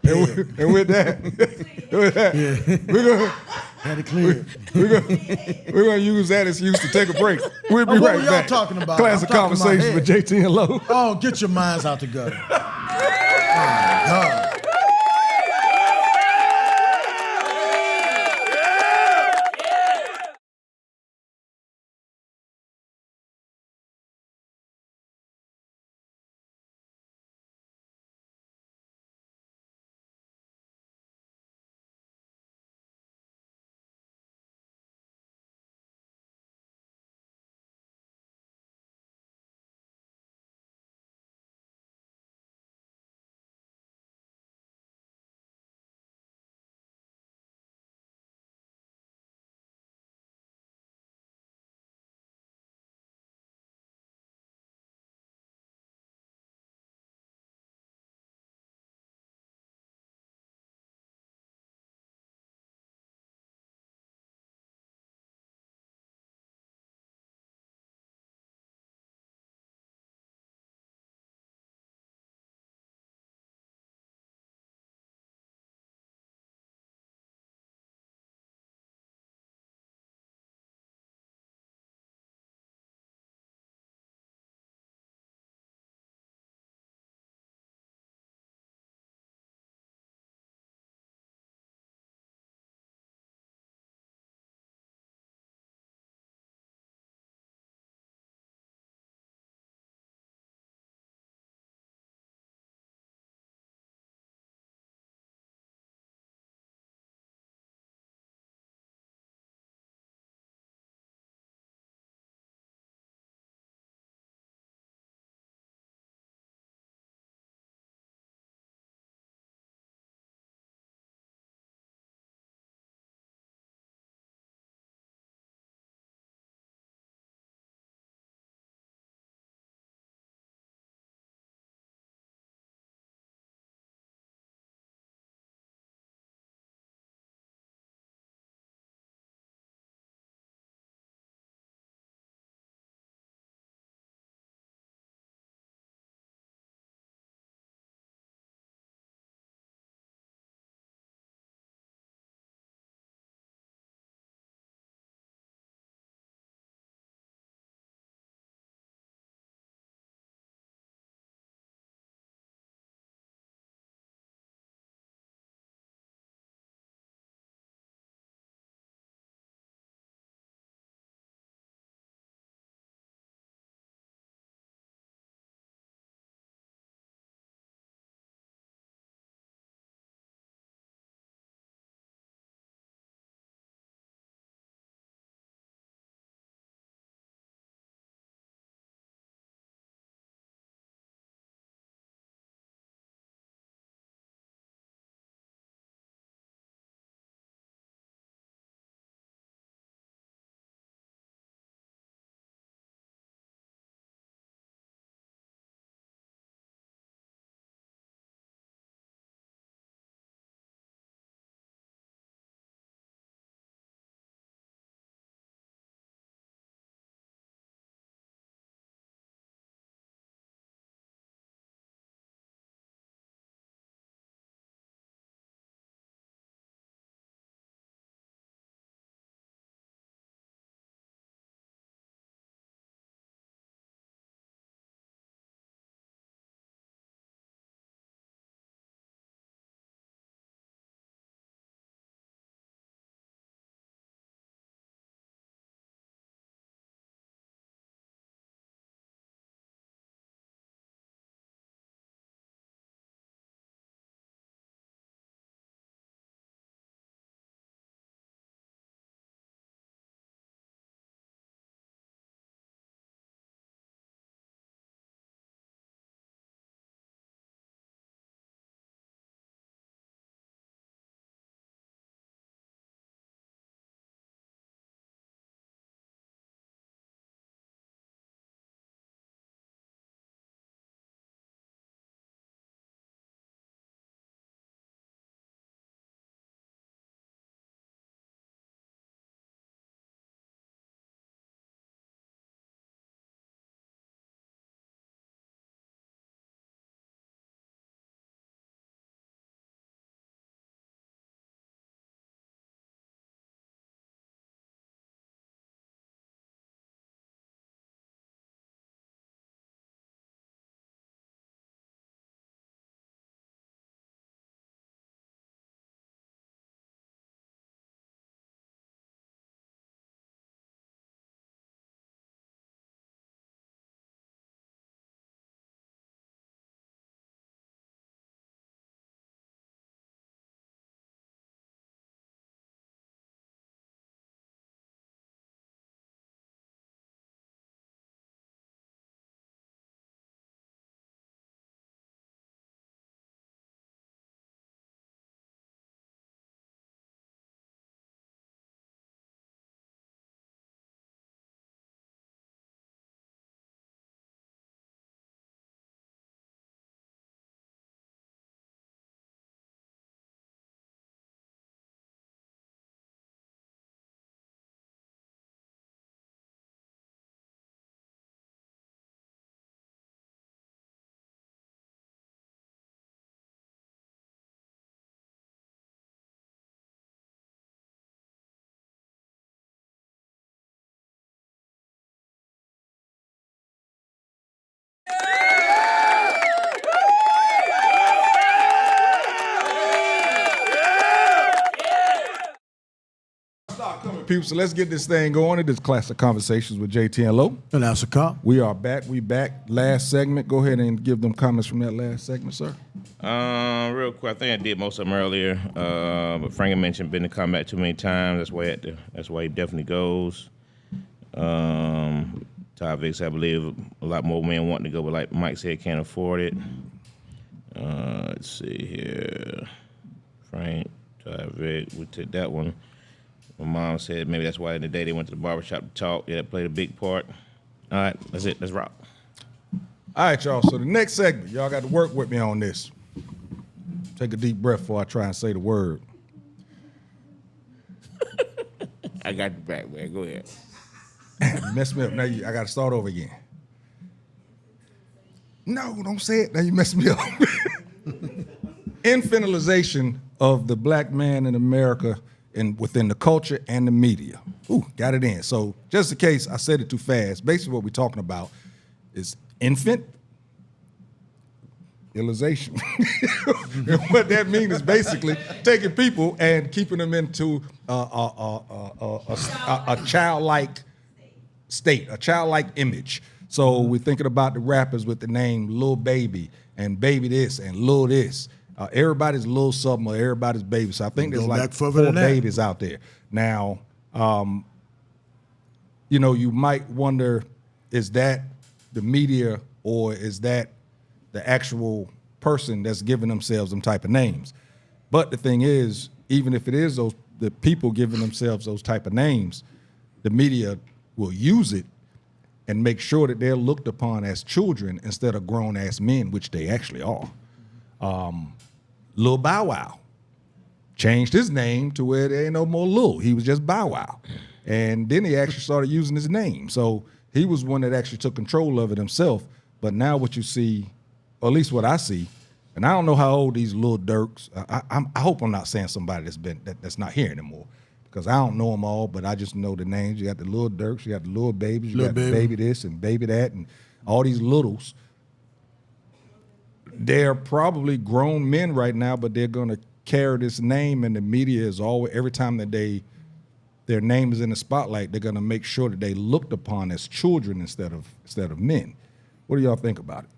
Speaker 3: And with that,
Speaker 2: had to clear it.
Speaker 3: we're gonna use that excuse to take a break. We'll be
Speaker 2: Oh, what
Speaker 3: right
Speaker 2: were y'all
Speaker 3: back.
Speaker 2: talking about?
Speaker 3: Classic
Speaker 2: I'm talking about
Speaker 3: Conversation with
Speaker 2: head.
Speaker 3: JT and Lowe.
Speaker 2: Oh, get your minds out the gutter. Oh, my God.
Speaker 3: good, people. So let's get this thing going. It is Classic Conversations with JT and Lo.
Speaker 2: And that's a cop.
Speaker 3: We are back. We back. Last segment. Go ahead and give them comments from that last segment, sir.
Speaker 1: Real quick, I think I did most of them earlier. But Frank mentioned Ben to come back too many times. That's why he definitely goes. Todd Vicks, I believe a lot more men want to go, but like Mike said, can't afford it. Let's see here. Frank, Todd Vicks, we took that one. My mom said maybe that's why in the day they went to the barbershop to talk. Yeah, that played a big part. All right, that's it. Let's rock.
Speaker 3: All right, y'all. So the next segment, y'all got to work with me on this. Take a deep breath before I try and say the word.
Speaker 1: I got you back, man. Go ahead.
Speaker 3: You messed me up. Now I got to start over again. No, don't say it. Now you messed me up. Infantilization of the black man in America and within the culture and the media. Ooh, got it in. So just in case I said it too fast, basically what we're talking about is infantilization. And what that means is basically taking people and keeping them into a childlike state, a childlike image. So we're thinking about the rappers with the name Lil Baby and Baby this and Lil this. Everybody's Lil something or everybody's Baby. So I think there's like 4 babies out there. Now, you might wonder, is that the media or is that the actual person that's giving themselves them type of names? But the thing is, even if it is the people giving themselves those type of names, the media will use it and make sure that they're looked upon as children instead of grown-ass men, which they actually are. Lil Bow Wow changed his name to where there ain't no more Lil. He was just Bow Wow. And then he actually started using his name. So he was one that actually took control of it himself. But now what you see, or at least what I see, and I don't know how old these Lil Durks, I hope I'm not saying somebody that's not here anymore, because I don't know them all, but I just know the names. You got the Lil Durks, you got the Lil Babies, you got the Baby this and Baby that, and all these littles. They're probably grown men right now, but they're going to carry this name, and the media is always, every time that their name is in the spotlight, they're going to make sure that they looked upon as children instead of men. What do y'all think about it?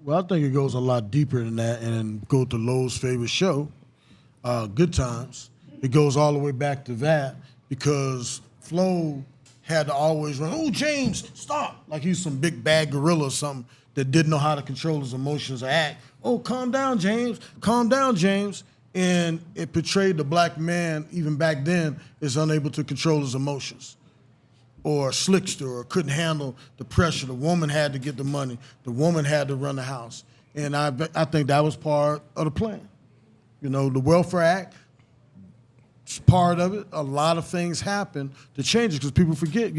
Speaker 2: Well, I think it goes a lot deeper than that, and go to Lowe's favorite show, Good Times. It goes all the way back to that because Flo had to always run, oh, James, stop. Like he's some big bad gorilla or something that didn't know how to control his emotions or act. Oh, calm down, James. Calm down, James. And it portrayed the black man, even back then, is unable to control his emotions. Or a slickster, or couldn't handle the pressure. The woman had to get the money. The woman had to run the house. And I think that was part of the plan. The Welfare Act, it's part of it. A lot of things happened to change it because people forget,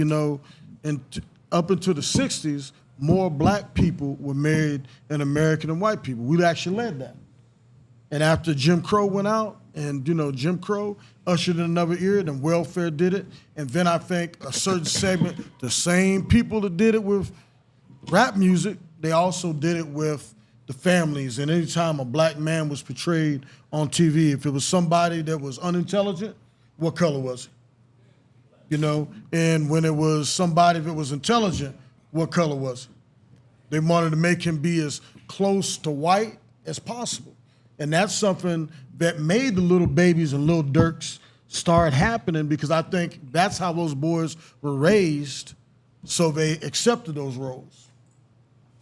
Speaker 2: up until the 60s, more black people were married in America than white people. We actually led that. And after Jim Crow went out, and Jim Crow ushered in another era, then welfare did it. And then I think a certain segment, the same people that did it with rap music, they also did it with the families. And anytime a black man was portrayed on TV, if it was somebody that was unintelligent, what color was he? And when it was somebody that was intelligent, what color was he? They wanted to make him be as close to white as possible. And that's something that made the Little Babies and Little Durks start happening, because I think that's how those boys were raised, so they accepted those roles.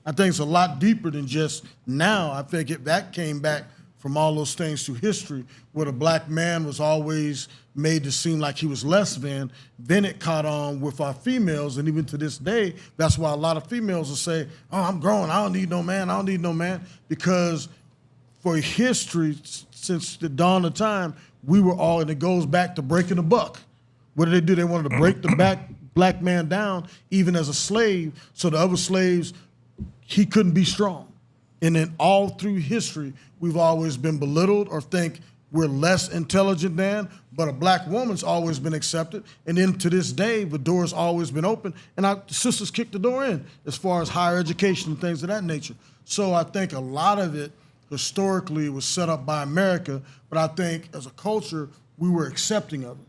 Speaker 2: I think it's a lot deeper than just now. I think that came back from all those things through history, where the black man was always made to seem like he was less than. Then it caught on with our females, and even to this day, that's why a lot of females will say, oh, I'm grown, I don't need no man, because for history, since the dawn of time, we were all, and it goes back to breaking the buck. What did they do? They wanted to break the black man down, even as a slave, so the other slaves, he couldn't be strong. And then all through history, we've always been belittled or think we're less intelligent than, but a black woman's always been accepted. And then to this day, the door's always been open, and our sisters kicked the door in as far as higher education and things of that nature. So I think a lot of it, historically, was set up by America, but I think as a culture, we were accepting of it.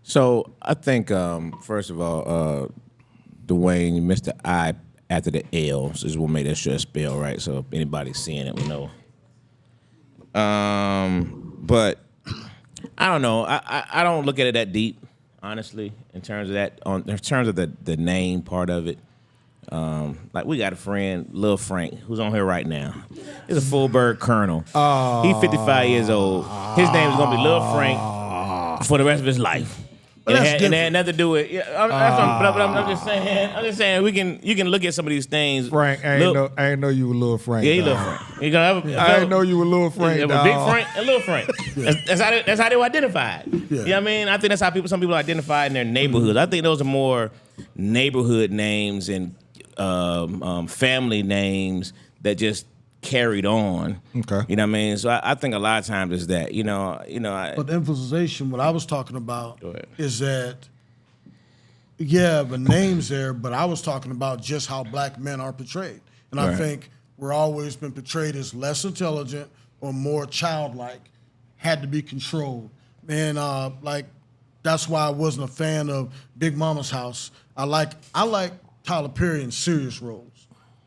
Speaker 1: So I think first of all, Dwayne, you missed the I after the L. So this is what made that shit spell right. So if anybody's seeing it, we know. But I don't know. I don't look at it that deep, honestly, in terms of that. In terms of the name part of it. Like we got a friend, Lil Frank, who's on here right now. He's a full-bird colonel. He's 55 years old. His name is gonna be Lil Frank for the rest of his life. And it had nothing to do with. Yeah, I'm just saying. I'm just saying you can look at some of these things.
Speaker 3: Frank, I ain't know you were Lil Frank.
Speaker 1: Yeah, he
Speaker 3: dog.
Speaker 1: Lil Frank. He gonna have
Speaker 3: I didn't know you were Lil Frank.
Speaker 1: It was
Speaker 3: dog.
Speaker 1: Big Frank and Lil Frank. That's how they were identified. Yeah. You know what I mean? I think that's how some people identify in their neighborhoods. I think those are more neighborhood names and family names that just carried on.
Speaker 3: Okay.
Speaker 1: You know what I mean? So I think a lot of times it's that.
Speaker 2: But the emphasization, what I was talking about is that, yeah, the name's there, but I was talking about just how black men are portrayed. And I think we're always been portrayed as less intelligent or more childlike, had to be controlled. And that's why I wasn't a fan of Big Mama's House. I like Tyler Perry in serious roles.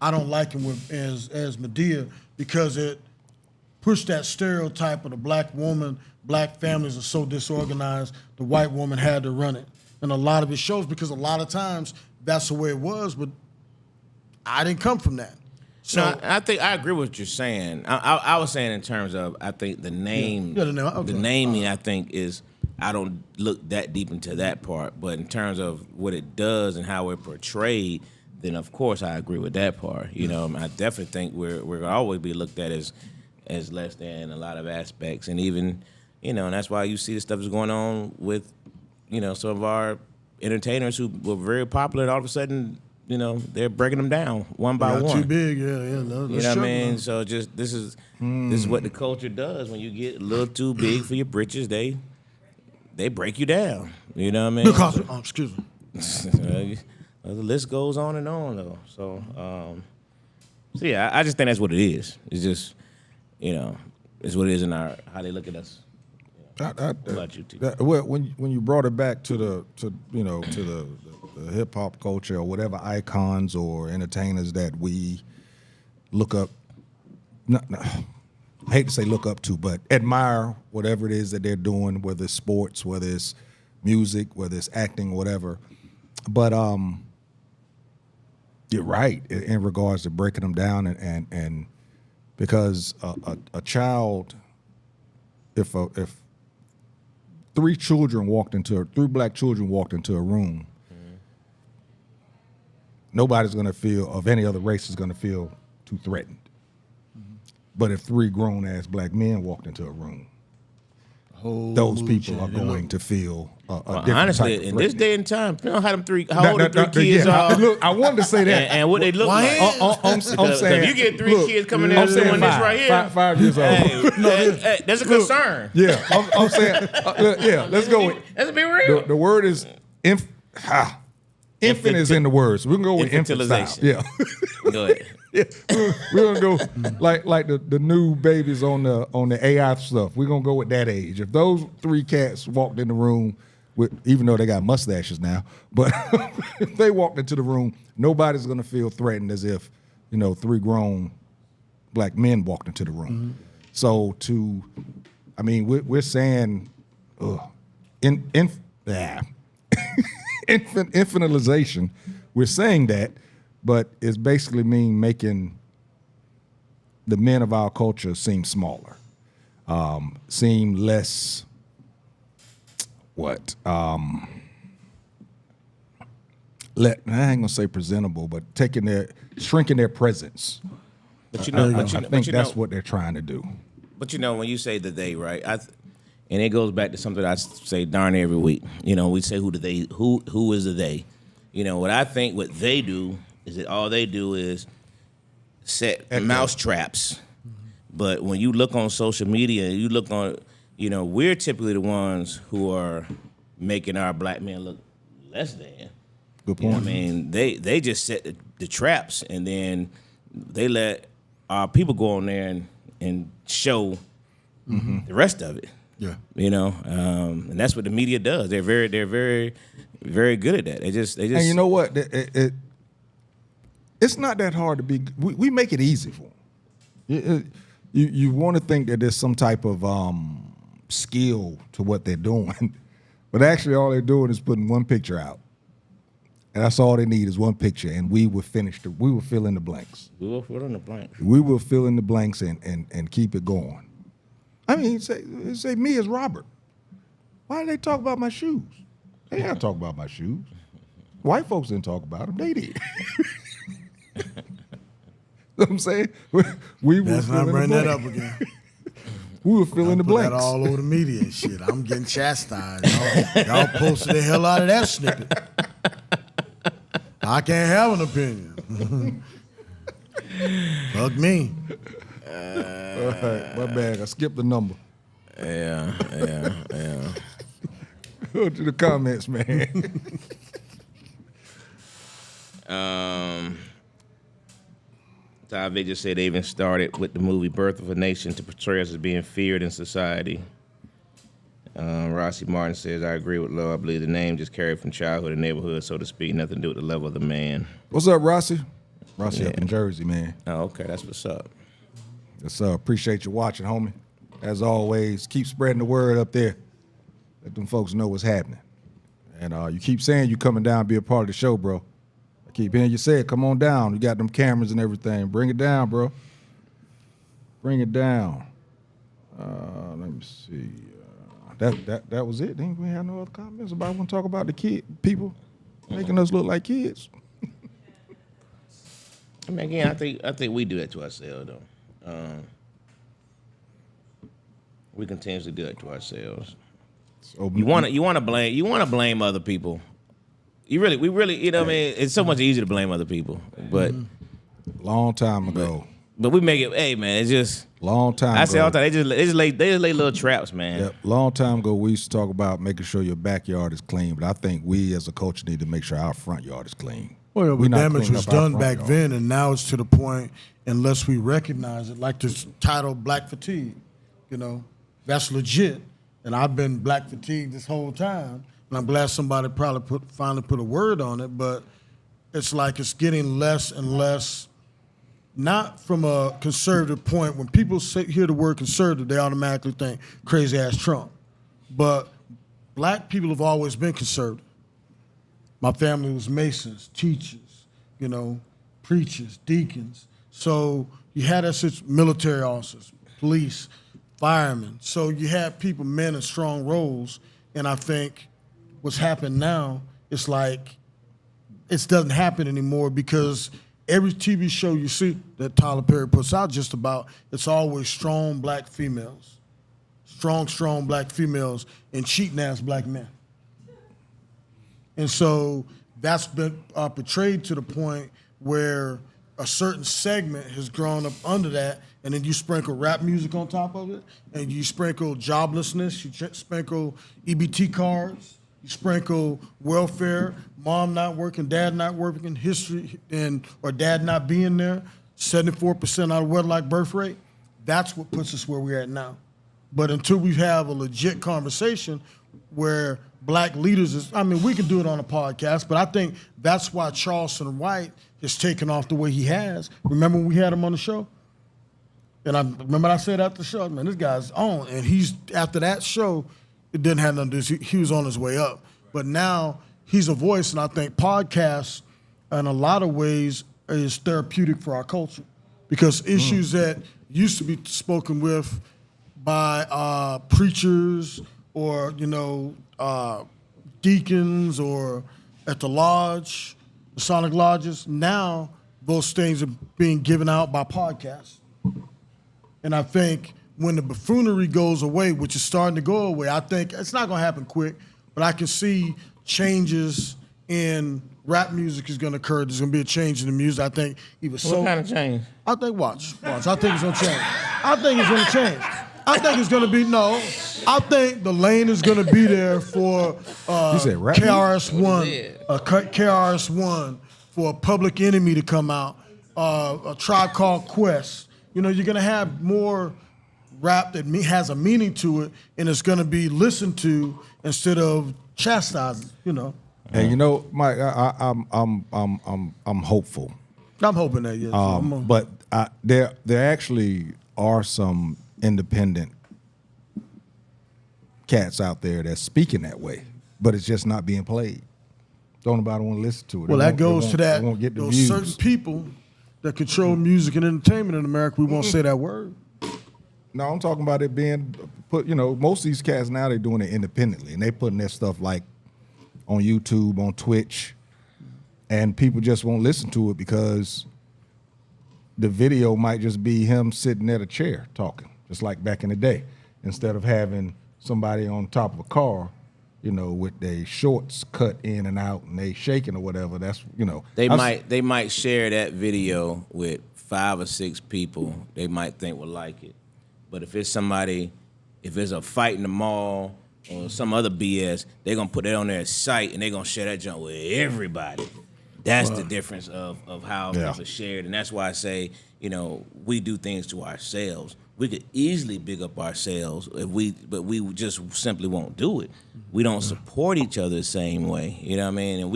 Speaker 2: I don't like him as Medea because it pushed that stereotype of the black woman. Black families are so disorganized, the white woman had to run it. And a lot of it shows because a lot of times that's the way it was, but I didn't come from that. So
Speaker 1: no, I think I agree with what you're saying. I was saying in terms of I think the name, the naming. I think is I don't look that deep into that part, but in terms of what it does and how we're portrayed, then of course I agree with that part. I definitely think we're gonna always be looked at as less than in a lot of aspects, and even and that's why you see the stuff that's going on with some of our entertainers who were very popular, and all of a sudden they're breaking them down one by one.
Speaker 2: Too big, yeah.
Speaker 1: You know what I mean? So just this is what the culture does when you get a little too big for your britches. They break you down. You know what I mean?
Speaker 2: Because excuse me.
Speaker 1: The list goes on and on, though. So yeah, I just think that's what it is. It's just, it's what it is in how they look at us. What about you, T?
Speaker 3: When you brought it back to the hip hop culture or whatever icons or entertainers that we look up, I hate to say look up to, but admire whatever it is that they're doing, whether it's sports, whether it's music, whether it's acting, whatever. But you're right in regards to breaking them down and because a child, if three black children walked into a room, nobody's going to feel of any other race is going to feel too threatened. But if three grown-ass black men walked into a room, those people are going to feel a different
Speaker 1: honestly,
Speaker 3: type of
Speaker 1: in this
Speaker 3: threatening.
Speaker 1: day and time, how old the three kids are.
Speaker 3: Look, I wanted to say that.
Speaker 1: and what they look like.
Speaker 3: I'm saying,
Speaker 1: if you get three kids coming in doing this right here,
Speaker 3: 5 years old.
Speaker 1: Hey, that's a concern.
Speaker 3: Yeah, I'm saying, let's go with.
Speaker 1: Let's be real.
Speaker 3: The word is infant is in the words. We're gonna go with infant style. Yeah.
Speaker 1: Go ahead.
Speaker 3: Yeah. We're gonna go like the new babies on the AI stuff. We're gonna go with that age. If those three cats walked in the room with, even though they got mustaches now, but if they walked into the room, nobody's gonna feel threatened as if three grown black men walked into the room. Mm-hmm. So we're saying infantilization. We're saying that. But it's basically making the men of our culture seem smaller, seem less, I ain't gonna say presentable, but shrinking their presence.
Speaker 1: But
Speaker 3: I think that's what they're trying to do.
Speaker 1: But when you say the they, right? And it goes back to something I say darn every week. We say who is the they? What I think what they do is that all they do is set mouse traps. Mm-hmm. But when you look on social media, you look on, we're typically the ones who are making our black men look less than.
Speaker 3: Good point.
Speaker 1: I mean, they just set the traps, and then they let our people go on there and show the rest of it.
Speaker 2: Yeah.
Speaker 1: You know, and that's what the media does. They're very, very good at that. They just.
Speaker 3: And you know what? It's not that hard to be. We make it easy for them. You want to think that there's some type of skill to what they're doing, but actually all they're doing is putting one picture out, and that's all they need is one picture, and we will fill in the blanks.
Speaker 1: We will fill in the blanks.
Speaker 3: We will fill in the blanks and keep it going. I mean, say me as Robert. Why do they talk about my shoes? They didn't talk about my shoes. White folks didn't talk about them. They did. You know what I'm saying? We will
Speaker 2: Let's not bring that up again.
Speaker 3: We were filling the
Speaker 2: Put
Speaker 3: blanks.
Speaker 2: that all over the media and shit. I'm getting chastised. Y'all posted the hell out of that snippet. I can't have an opinion. Fuck me.
Speaker 3: All right, my bad. I skipped the number.
Speaker 1: Yeah.
Speaker 3: Go to the comments, man.
Speaker 1: They just said they even started with the movie Birth of a Nation to portray us as being feared in society. Rossi Martin says, I agree with Lo. I believe the name just carried from childhood and neighborhood, so to speak, nothing to do with the level of the man.
Speaker 3: What's up, Rossi? Rossi up in Jersey, man.
Speaker 1: Oh, okay, that's what's up.
Speaker 3: Yes, appreciate you watching, homie. As always, keep spreading the word up there. Let them folks know what's happening. And you keep saying you coming down, be a part of the show, bro. I keep hearing you say it. Come on down. You got them cameras and everything. Bring it down, bro. Bring it down. Let me see. That was it. Didn't we have no other comments about want to talk about the people making us look like kids?
Speaker 1: I mean, again, I think we do that to ourselves, though. We continuously do it to ourselves.
Speaker 3: So,
Speaker 1: You want to blame other people. We really, you know what I mean? It's so much easier to blame other people, but
Speaker 3: long time ago.
Speaker 1: But we make it. Hey, man, it's just
Speaker 3: Long time
Speaker 1: I
Speaker 3: ago.
Speaker 1: say all the time. They just lay little traps, man.
Speaker 3: Yep. Long time ago, we used to talk about making sure your backyard is clean, but I think we as a culture need to make sure our front yard is clean.
Speaker 2: Well,
Speaker 3: We
Speaker 2: the
Speaker 3: not
Speaker 2: damage
Speaker 3: cleaning
Speaker 2: was
Speaker 3: up our
Speaker 2: done
Speaker 3: front
Speaker 2: back
Speaker 3: yard.
Speaker 2: then, and now it's to the point, unless we recognize it, like this title, Black Fatigue, you know, that's legit. And I've been black fatigued this whole time, and I'm glad somebody probably finally put a word on it, but it's like it's getting less and less, not from a conservative point. When people hear the word conservative, they automatically think crazy-ass Trump. But black people have always been conservative. My family was Masons, teachers, you know, preachers, deacons. So you had that military officers, police, firemen. So you had people, men in strong roles. And I think what's happened now, it's like it doesn't happen anymore because every TV show you see that Tyler Perry puts out just about, it's always strong black females. Strong black females and cheating-ass black men. And so that's been portrayed to the point where a certain segment has grown up under that, and then you sprinkle rap music on top of it, and you sprinkle joblessness, you sprinkle EBT cards, you sprinkle welfare, mom not working, dad not working, history, or dad not being there, 74% out of wedlock birth rate. That's what puts us where we're at now. But until we have a legit conversation where black leaders we can do it on a podcast, but I think that's why Charleston White has taken off the way he has. Remember when we had him on the show? And I said after the show, man, this guy's on. And after that show, it didn't have nothing to do. He was on his way up. But now he's a voice, and I think podcasts, in a lot of ways, is therapeutic for our culture. Because issues that used to be spoken with by preachers or, deacons or at the lodge, the Sonic Lodges, now those things are being given out by podcasts. And I think when the buffoonery goes away, which is starting to go away, I think it's not going to happen quick, but I can see changes in rap music is going to occur. There's going to be a change in the music. I think even so.
Speaker 1: What kind of change?
Speaker 2: I think watch. I think it's going to change. I think it's going to change. I think it's going to be, no. I think the lane is going to be there for
Speaker 3: You said rap
Speaker 2: KRS-One, KRS-One, for a Public Enemy to come out, a Tribe Called Quest. You're going to have more rap that has a meaning to it, and it's gonna be listened to instead of chastised. You know,
Speaker 3: And you know, Mike, I'm hopeful.
Speaker 2: I'm hoping that yes.
Speaker 3: But there actually are some independent cats out there that's speaking that way, but it's just not being played. Don't nobody want to listen to it.
Speaker 2: Well, that goes to that.
Speaker 3: They won't get the
Speaker 2: Those
Speaker 3: views.
Speaker 2: certain people that control music and entertainment in America, we won't say that word.
Speaker 3: No, I'm talking about it being put. You know, most of these cats now they're doing it independently, and they putting their stuff like on YouTube, on Twitch, and people just won't listen to it because the video might just be him sitting at a chair talking, just like back in the day, instead of having somebody on top of a car, you know, with their shorts cut in and out and they shaking or whatever. That's, you know.
Speaker 1: They might share that video with 5 or 6 people they might think will like it. But if it's a fight in the mall or some other BS, they're going to put that on their site and they're going to share that junk with everybody. That's the difference of how people share it. And that's why I say, you know, we do things to ourselves. We could easily big up ourselves but we just simply won't do it. We don't support each other the same way. You know what I mean? And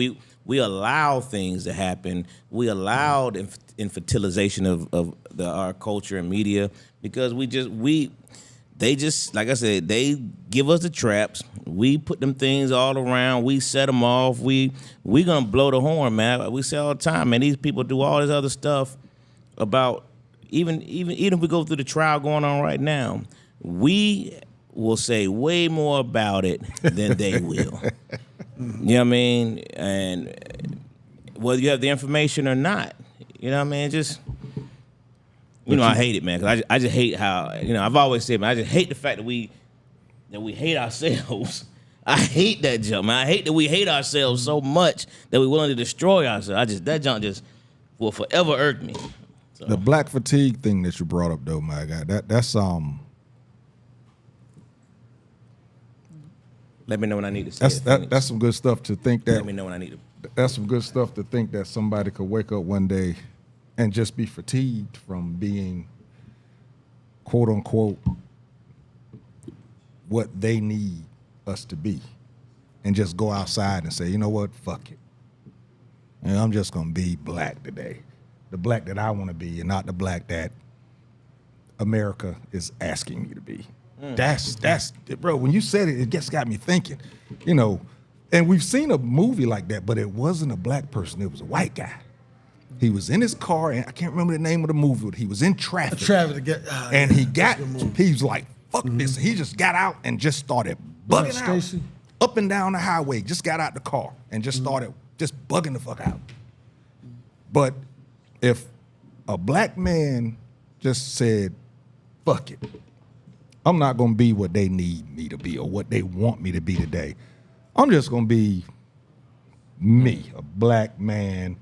Speaker 1: we allow things to happen. We allow the infantilization of our culture and media because they just, like I said, they give us the traps. We put them things all around. We set them off. We gonna blow the horn, man. We say all the time, man, these people do all this other stuff about, even if we go through the trial going on right now, we will say way more about it than they will. You know what I mean? And whether you have the information or not, you know what I mean? Just, you know, I hate it, man, because I just hate how, you know, I've always said, man, I just hate the fact that we hate ourselves. I hate that junk, man. I hate that we hate ourselves so much that we're willing to destroy ourselves. That junk just will forever irk me. So.
Speaker 3: The black fatigue thing that you brought up, though, my guy, that's
Speaker 1: Let me know when I need to say
Speaker 3: that's some good stuff to think that.
Speaker 1: Let me know when I need to.
Speaker 3: That's some good stuff to think that somebody could wake up one day and just be fatigued from being, quote unquote, what they need us to be, and just go outside and say, you know what, fuck it, and I'm just gonna be black today, the black that I want to be, and not the black that America is asking me to be. That's bro. When you said it, it just got me thinking, you know. And we've seen a movie like that, but it wasn't a black person; it was a white guy. He was in his car, and I can't remember the name of the movie, but he was in traffic. And he was like, fuck this. He just got out and just started bugging out. Up and down the highway, just got out the car and just started just bugging the fuck out. But if a black man just said, fuck it, I'm not gonna be what they need me to be or what they want me to be today. I'm just gonna be me, a black man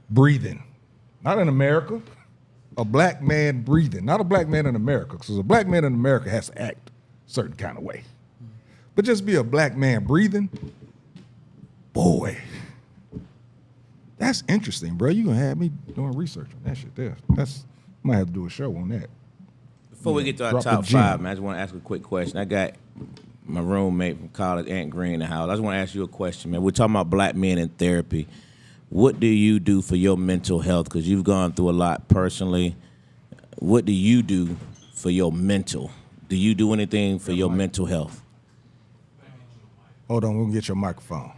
Speaker 3: breathing. Not in America. A black man breathing. Not a black man in America, because a black man in America has to act a certain kind of way. But just be a black man breathing, boy, that's interesting, bro. You're going to have me doing research on that shit there. Might have to do a show on that.
Speaker 1: Before we get to our top 5, man, I just want to ask a quick question. I got my roommate from college, Aunt Green, in the house. I just want to ask you a question, man. We're talking about black men in therapy. What do you do for your mental health? Because you've gone through a lot personally. What do you do for your mental? Do you do anything for your mental health?
Speaker 3: Hold on, we'll get your microphone.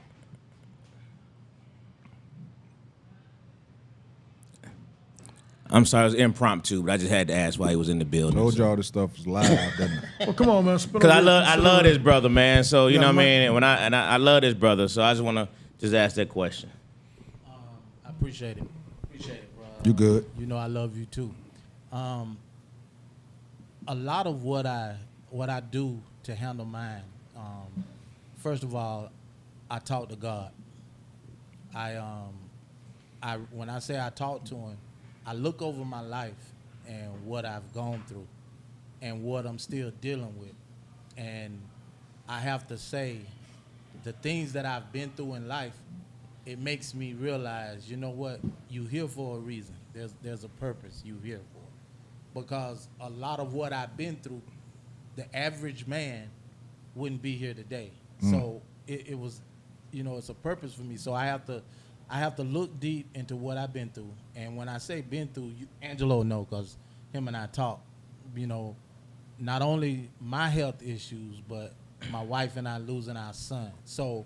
Speaker 1: I'm sorry, it was impromptu, but I just had to ask why he was in the building.
Speaker 3: Told y'all this stuff was live, didn't it?
Speaker 2: Well, come on, man.
Speaker 1: Because I love this brother, man. So you know what I mean. I love this brother, so I just want to just ask that question.
Speaker 4: I appreciate it. Bro.
Speaker 3: You good?
Speaker 4: You know I love you too. A lot of what I do to handle mine. First of all, I talk to God. When I say I talk to Him, I look over my life and what I've gone through and what I'm still dealing with. And I have to say, the things that I've been through in life, it makes me realize, you know what, you here for a reason. There's a purpose you here for. because a lot of what I've been through, the average man wouldn't be here today. So it was, it's a purpose for me. So I have to look deep into what I've been through. And when I say been through, Angelo know, because him and I talk, not only my health issues, but my wife and I losing our son. So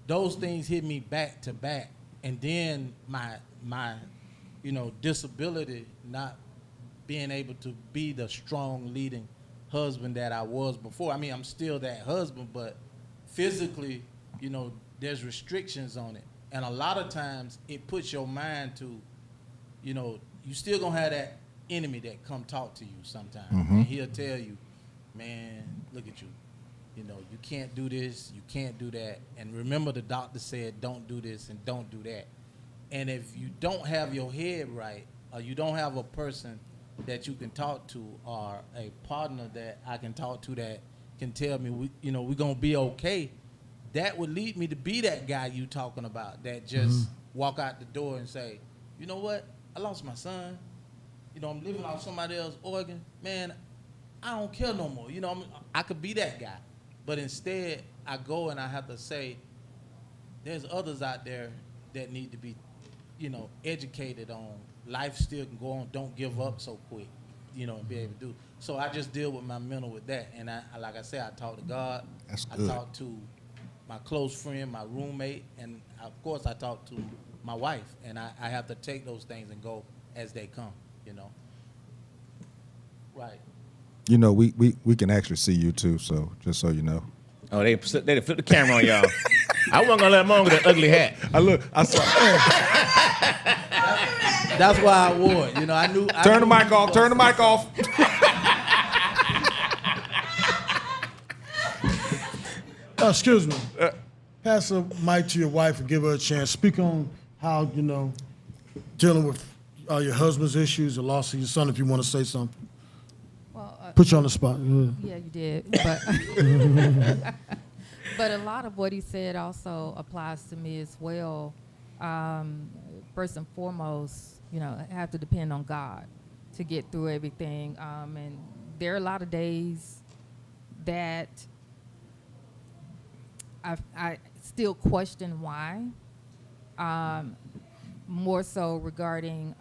Speaker 4: those things hit me back to back. And then my disability, not being able to be the strong leading husband that I was before. I mean, I'm still that husband, but physically, there's restrictions on it. And a lot of times it puts your mind to, you still gonna have that enemy that come talk to you sometimes. And he'll tell you, man, look at you. You can't do this, you can't do that. And remember, the doctor said, don't do this and don't do that. And if you don't have your head right, or you don't have a person that you can talk to, or a partner that I can talk to that can tell me, we're going to be okay, that would lead me to be that guy you talking about that just walk out the door and say, you know what, I lost my son. I'm living off somebody else's organ. Man, I don't care no more. I could be that guy. But instead, I go and I have to say, there's others out there that need to be, educated on life still can go on. Don't give up so quick, and be able to do. So I just deal with my mental with that. And I like I said, I talk to God.
Speaker 3: That's good.
Speaker 4: I talk to my close friend, my roommate, and of course I talk to my wife. And I have to take those things and go as they come, Right.
Speaker 3: We can actually see you too, so just so you know.
Speaker 1: Oh, they flipped the camera on y'all. I wasn't gonna let them on with that ugly hat.
Speaker 3: I saw.
Speaker 4: That's why I wore it. I knew.
Speaker 3: Turn the mic off. Turn the mic off.
Speaker 2: Excuse me. Pass the mic to your wife and give her a chance. Speak on how, dealing with your husband's issues, the loss of your son, if you want to say something.
Speaker 5: Well,
Speaker 2: Put you on the spot.
Speaker 5: yeah, you did. But, but a lot of what he said also applies to me as well. First and foremost, I have to depend on God to get through everything. And there are a lot of days that I still question why. More so regarding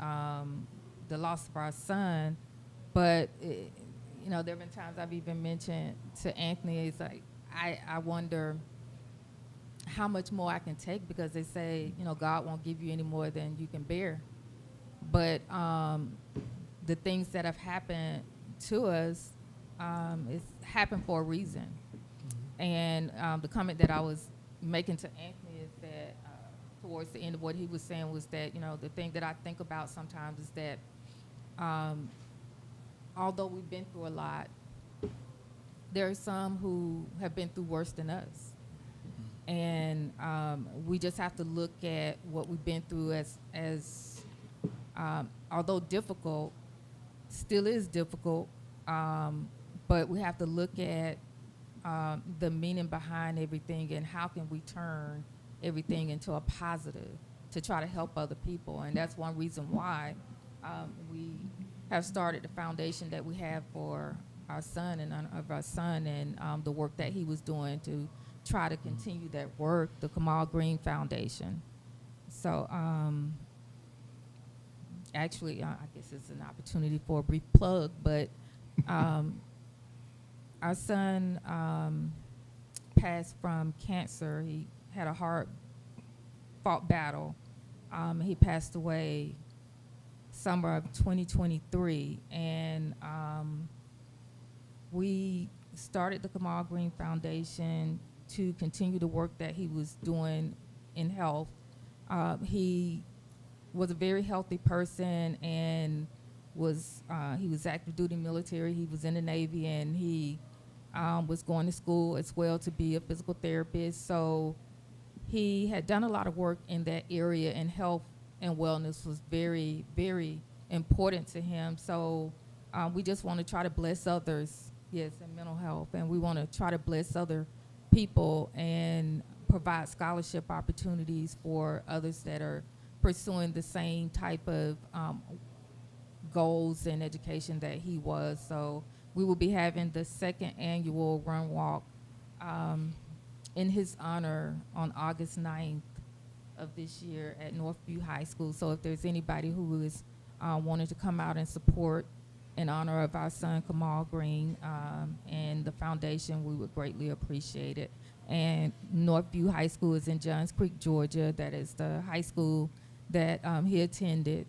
Speaker 5: the loss of our son. But, there have been times I've even mentioned to Anthony, it's like, I wonder how much more I can take, because they say, God won't give you any more than you can bear. But the things that have happened to us, it's happened for a reason. And the comment that I was making to Anthony is that towards the end of what he was saying was that, the thing that I think about sometimes is that although we've been through a lot, there are some who have been through worse than us. And we just have to look at what we've been through as although difficult, still is difficult, but we have to look at the meaning behind everything and how can we turn everything into a positive to try to help other people. And that's one reason why we have started the foundation that we have for our son and of our son, and the work that he was doing to try to continue that work, the Kamal Green Foundation. So actually, I guess it's an opportunity for a brief plug, but our son passed from cancer. He had a hard-fought battle. He passed away summer of 2023, and we started the Kamal Green Foundation to continue the work that he was doing in health. He was a very healthy person, and he was active duty military. He was in the Navy, and he was going to school as well to be a physical therapist. So he had done a lot of work in that area, and health and wellness was very, very important to him. So we just want to try to bless others, yes, in mental health, and we want to try to bless other people and provide scholarship opportunities for others that are pursuing the same type of goals and education that he was. So we will be having the second annual run walk in his honor on August 9th of this year at Northview High School. So if there's anybody who is wanting to come out and support in honor of our son Kamal Green and the foundation, we would greatly appreciate it. And Northview High School is in Johns Creek, Georgia. That is the high school that he attended.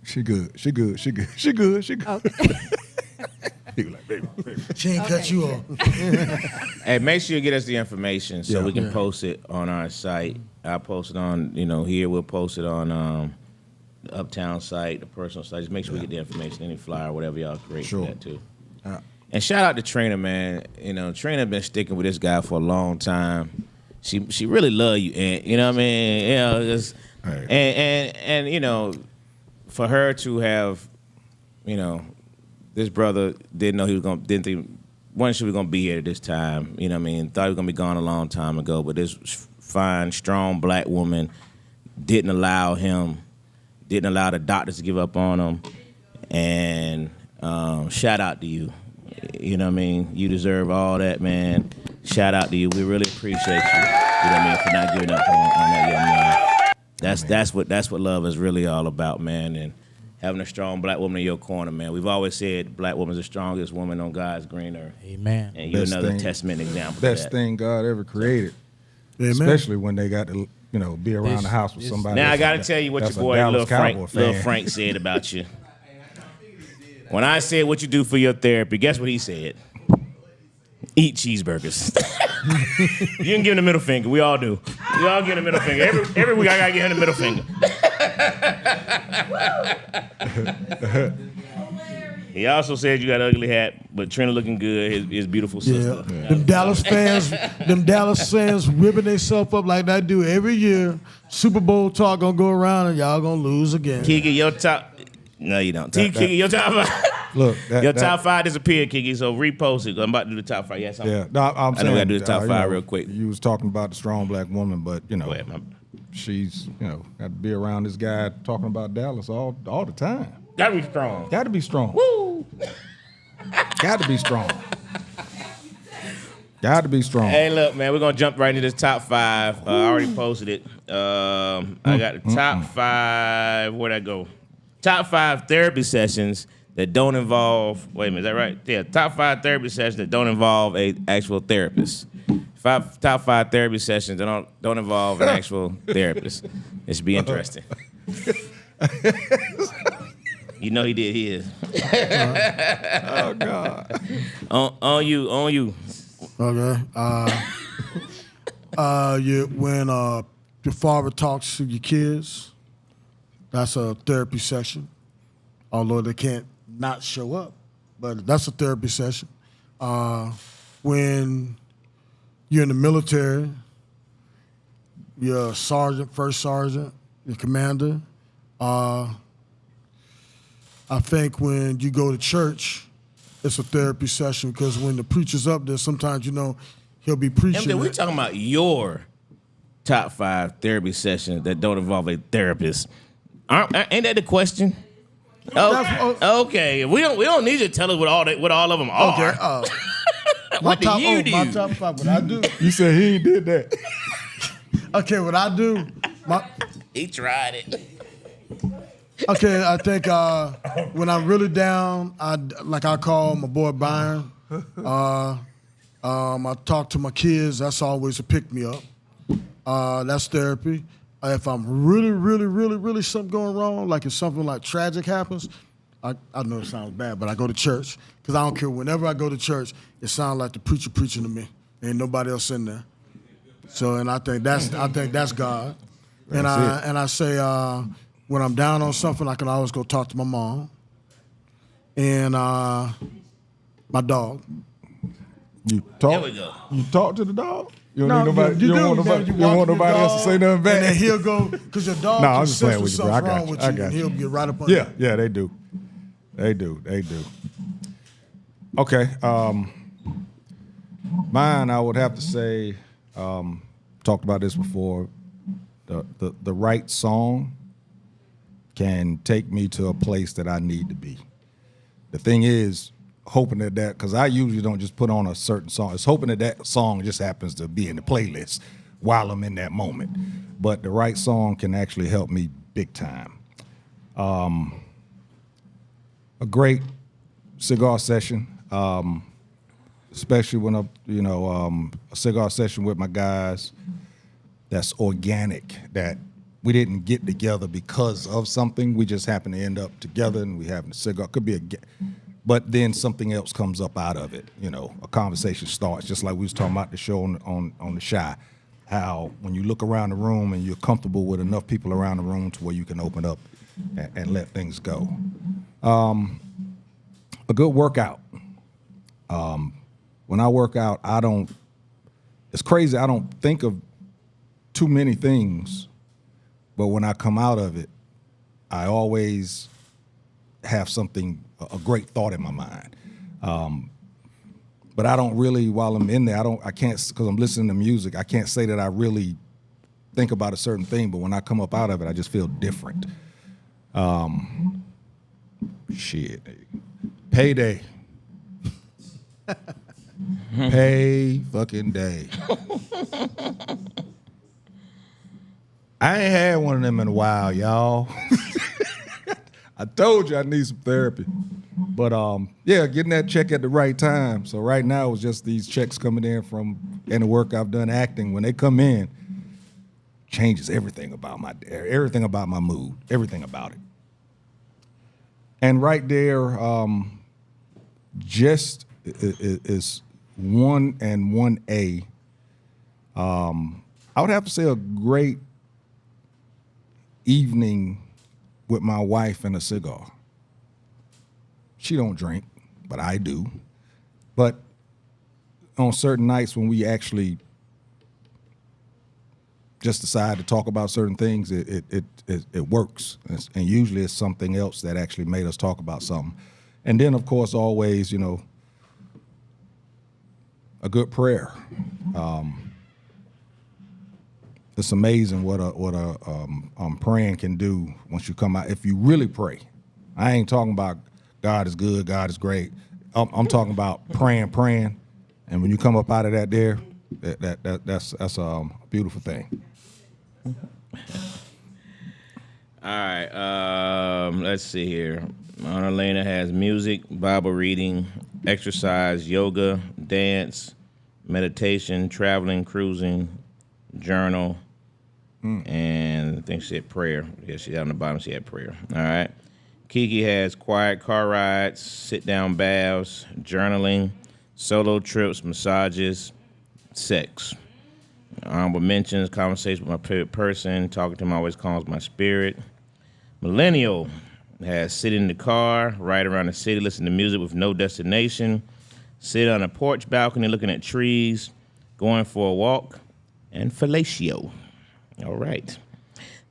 Speaker 3: She good. She good. She good. She good. She good.
Speaker 5: Okay.
Speaker 3: He was like, baby.
Speaker 2: She ain't cut you off.
Speaker 1: Hey, make sure you get us the information so
Speaker 3: Yeah.
Speaker 1: we can post it on our site. I'll post it on, here. We'll post it on the Uptown site, the personal site. Just make sure we get the information, any flyer, whatever y'all create
Speaker 3: Sure.
Speaker 1: for that too. And shout out to Trina, man. Trina been sticking with this guy for a long time. She really love you, and you know what I mean. Just,
Speaker 3: Hey.
Speaker 1: and for her to have, this brother wasn't sure he was gonna be here at this time. You know what I mean? Thought he was gonna be gone a long time ago, but this fine, strong black woman didn't allow the doctors to give up on him. And shout out to you. You know what I mean? You deserve all that, man. Shout out to you. We really appreciate you. You know what I mean? For not giving up on that young man. That's what love is really all about, man. And having a strong black woman in your corner, man. We've always said black woman's the strongest woman on God's green earth.
Speaker 4: Amen.
Speaker 1: And you're
Speaker 3: Best
Speaker 1: another
Speaker 3: thing-
Speaker 1: testament example.
Speaker 3: Best
Speaker 1: of that.
Speaker 3: thing God ever created.
Speaker 2: Amen.
Speaker 3: Especially when they got to, be around
Speaker 4: This-
Speaker 3: the house with
Speaker 4: this-
Speaker 3: somebody.
Speaker 1: Now I
Speaker 3: that's
Speaker 1: gotta
Speaker 3: a-
Speaker 1: tell you what
Speaker 3: that's
Speaker 1: your
Speaker 3: a
Speaker 1: boy
Speaker 3: Dallas Cowboy
Speaker 1: Lil
Speaker 3: fan.
Speaker 1: Frank said about you. When I said what you do for your therapy, guess what he said? Eat cheeseburgers. You can give him the middle finger. We all do. We all give him the middle finger. Every week I gotta give him the middle finger. He also said you got an ugly hat, but Trina looking good. His beautiful sister.
Speaker 2: Yeah. Them Dallas fans ripping themselves up like I do every year. Super Bowl talk gonna go around and y'all gonna lose again.
Speaker 1: Kiki, your top. No, you don't. Kiki, your top five.
Speaker 3: Look,
Speaker 1: Your top five disappeared, Kiki. So repost it. I'm about to do the top five. Yes,
Speaker 3: Yeah, no, I'm
Speaker 1: I
Speaker 3: saying
Speaker 1: know we gotta do the top five real quick.
Speaker 3: You was talking about the strong black woman, but
Speaker 1: Go ahead, man.
Speaker 3: she's got to be around this guy talking about Dallas all the time.
Speaker 1: Gotta be strong.
Speaker 3: Got to be strong.
Speaker 1: Woo!
Speaker 3: Got to be strong. Got to be strong.
Speaker 1: Hey, look, man, we're gonna jump right into this top five. I already posted it. I got the top five. Where'd I go? Top five therapy sessions that don't involve. Wait a minute, is that right? Yeah, top five therapy sessions that don't involve a actual therapist. Top five therapy sessions that don't involve an actual therapist. It should be interesting. You know he did his.
Speaker 3: Oh God.
Speaker 1: On you.
Speaker 2: Okay. When your father talks to your kids, that's a therapy session. Although they can't not show up, but that's a therapy session. When you're in the military, you're a sergeant, first sergeant, you're commander. I think when you go to church, it's a therapy session because when the preacher's up there, sometimes he'll be preaching.
Speaker 1: MJ, we're talking about your top five therapy sessions that don't involve a therapist. Ain't that the question? Oh, okay. We don't need you to tell us what all of them are.
Speaker 2: Okay.
Speaker 1: What do you do?
Speaker 2: My top five. What I do?
Speaker 3: You said he ain't did that.
Speaker 2: Okay, what I do?
Speaker 1: He tried it.
Speaker 2: Okay, I think when I'm really down, I call my boy Byron. I talk to my kids. That's always a pick me up. That's therapy. If I'm really something going wrong, like if something like tragic happens, I know it sounds bad, but I go to church because I don't care. Whenever I go to church, it sounds like the preacher preaching to me. Ain't nobody else in there. So, and I think that's God. And I say when I'm down on something, I can always go talk to my mom and my dog.
Speaker 3: You talk.
Speaker 1: There we go.
Speaker 3: You talk to the dog. You
Speaker 2: No,
Speaker 3: don't need nobody. You don't want nobody. You don't want nobody else to say nothing back.
Speaker 2: And then he'll go because your dog
Speaker 3: No,
Speaker 2: can
Speaker 3: I'm just
Speaker 2: sense
Speaker 3: playing
Speaker 2: when
Speaker 3: with you, bro. I
Speaker 2: something's
Speaker 3: got
Speaker 2: wrong
Speaker 3: you.
Speaker 2: with
Speaker 3: I
Speaker 2: you,
Speaker 3: got
Speaker 2: and
Speaker 3: you.
Speaker 2: he'll get right up on
Speaker 3: Yeah, they do. They do. Okay. Mine, I would have to say, talked about this before. The right song can take me to a place that I need to be. The thing is, hoping that because I usually don't just put on a certain song. It's hoping that song just happens to be in the playlist while I'm in that moment. But the right song can actually help me big time. A great cigar session, especially when a cigar session with my guys that's organic, that we didn't get together because of something. We just happen to end up together and we having a cigar. Could be but then something else comes up out of it. A conversation starts, just like we was talking about the show on the Shy. How when you look around the room and you're comfortable with enough people around the room to where you can open up and let things go. A good workout. When I work out, it's crazy, I don't think of too many things, but when I come out of it, I always have a great thought in my mind. But I don't really, while I'm in there, I can't, because I'm listening to music, I can't say that I really think about a certain thing, but when I come up out of it, I just feel different. Shit. Payday. Pay fucking day. I ain't had one of them in a while, y'all. I told you I need some therapy. But getting that check at the right time. So right now it was just these checks coming in from the work I've done acting. When they come in, changes everything about my mood, everything about it. And right there, just is 1 and 1A. I would have to say a great evening with my wife and a cigar. She don't drink, but I do. But on certain nights when we actually just decide to talk about certain things, it works. And usually it's something else that actually made us talk about something. And then, of course, always, a good prayer. It's amazing what praying can do once you come out. If you really pray, I ain't talking about God is good, God is great. I'm talking about praying, and when you come up out of that, that's a beautiful thing.
Speaker 1: All right, let's see here. Mount Elena has music, Bible reading, exercise, yoga, dance, meditation, traveling, cruising, journal, and I think she had prayer. Yeah, she on the bottom, she had prayer. All right. Kiki has quiet car rides, sit-down baths, journaling, solo trips, massages, sex. Honorable mentions, conversation with my favorite person, talking to him always calms my spirit. Millennial has sit in the car, ride around the city, listen to music with no destination, sit on a porch balcony looking at trees, going for a walk, and fellatio. All right.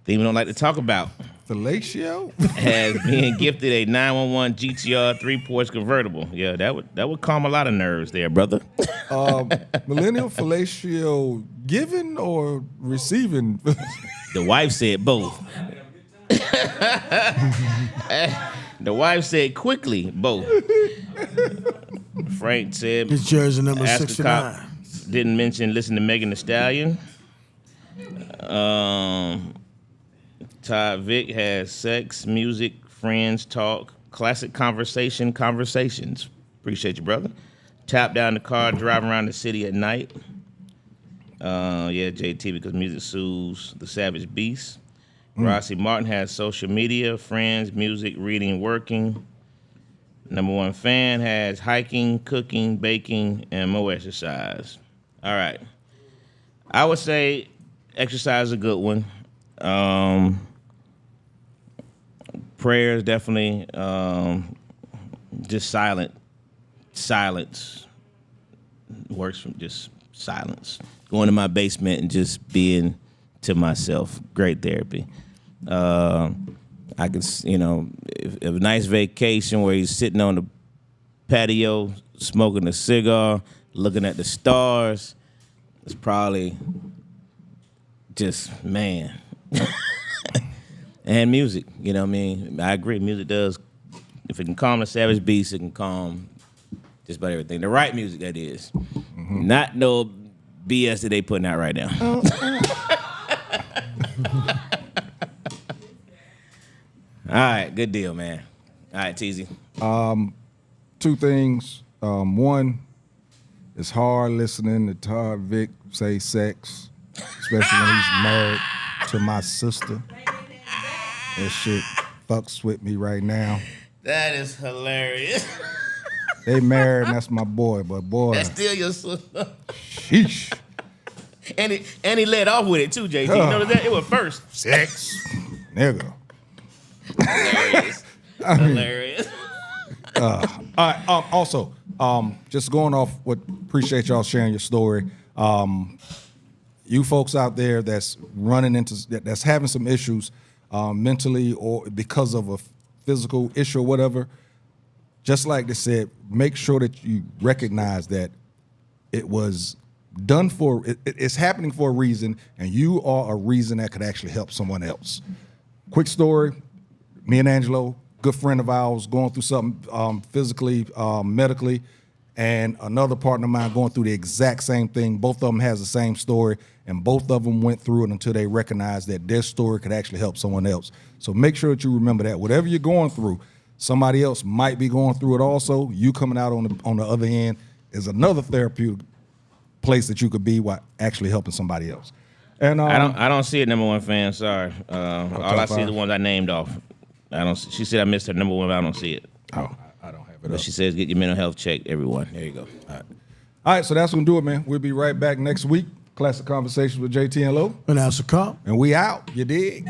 Speaker 1: Thing we don't like to talk about.
Speaker 3: Fellatio?
Speaker 1: Has being gifted a 911 GTR 3-Porsche convertible. Yeah, that would calm a lot of nerves there, brother.
Speaker 3: Millennial fellatio given or receiving?
Speaker 1: The wife said both. The wife said quickly both. Frank said
Speaker 2: His jersey number
Speaker 1: ask the
Speaker 2: 69.
Speaker 1: cop, didn't mention listen to Megan Thee Stallion. Todd Vick has sex, music, friends, talk, classic conversation, conversations. Appreciate you, brother. Tap down the car, drive around the city at night. JT, because music soothes the savage beast. Rossi Martin has social media, friends, music, reading, working. Number one fan has hiking, cooking, baking, and more exercise. All right. I would say exercise is a good one. Prayer is definitely just silence works from just silence. Going to my basement and just being to myself, great therapy. I could, if a nice vacation where you're sitting on the patio, smoking a cigar, looking at the stars, it's probably just, man. And music, you know what I mean? I agree, music does. If it can calm the savage beast, it can calm just about everything. The right music, that is. Not no BS that they putting out right now. All right, good deal, man. All right, Teasy.
Speaker 3: Two things. One, it's hard listening to Todd Vick say sex, especially when he's married to my sister. That shit fucks with me right now.
Speaker 1: That is hilarious.
Speaker 3: They married, and that's my boy, but boy,
Speaker 1: That's still your sister.
Speaker 3: sheesh.
Speaker 1: And he led off with it too, JT. You notice that? It was first.
Speaker 3: Sex, nigga.
Speaker 1: Hilarious. Hilarious.
Speaker 3: All right. Also, just going off what, appreciate y'all sharing your story. You folks out there that's that's having some issues mentally or because of a physical issue or whatever, just like they said, make sure that you recognize that it was done for, it's happening for a reason, and you are a reason that could actually help someone else. Quick story, me and Angelo, good friend of ours, going through something physically, medically, and another partner of mine going through the exact same thing. Both of them has the same story, and both of them went through it until they recognized that their story could actually help someone else. So make sure that you remember that. Whatever you're going through, somebody else might be going through it also. You coming out on the other end is another therapeutic place that you could be while actually helping somebody else. And
Speaker 1: I don't see it, number one fan. Sorry. All I see is the ones I named off. I don't. She said I missed her number one, but I don't see it.
Speaker 3: Oh, I don't have it
Speaker 1: But
Speaker 3: up.
Speaker 1: she says get your mental health checked, everyone. There you go. All
Speaker 3: All right, so that's gonna do it, man. We'll be right back next week. Classic Conversations with JT and Lo.
Speaker 2: And that's a cop.
Speaker 3: And we out. You dig?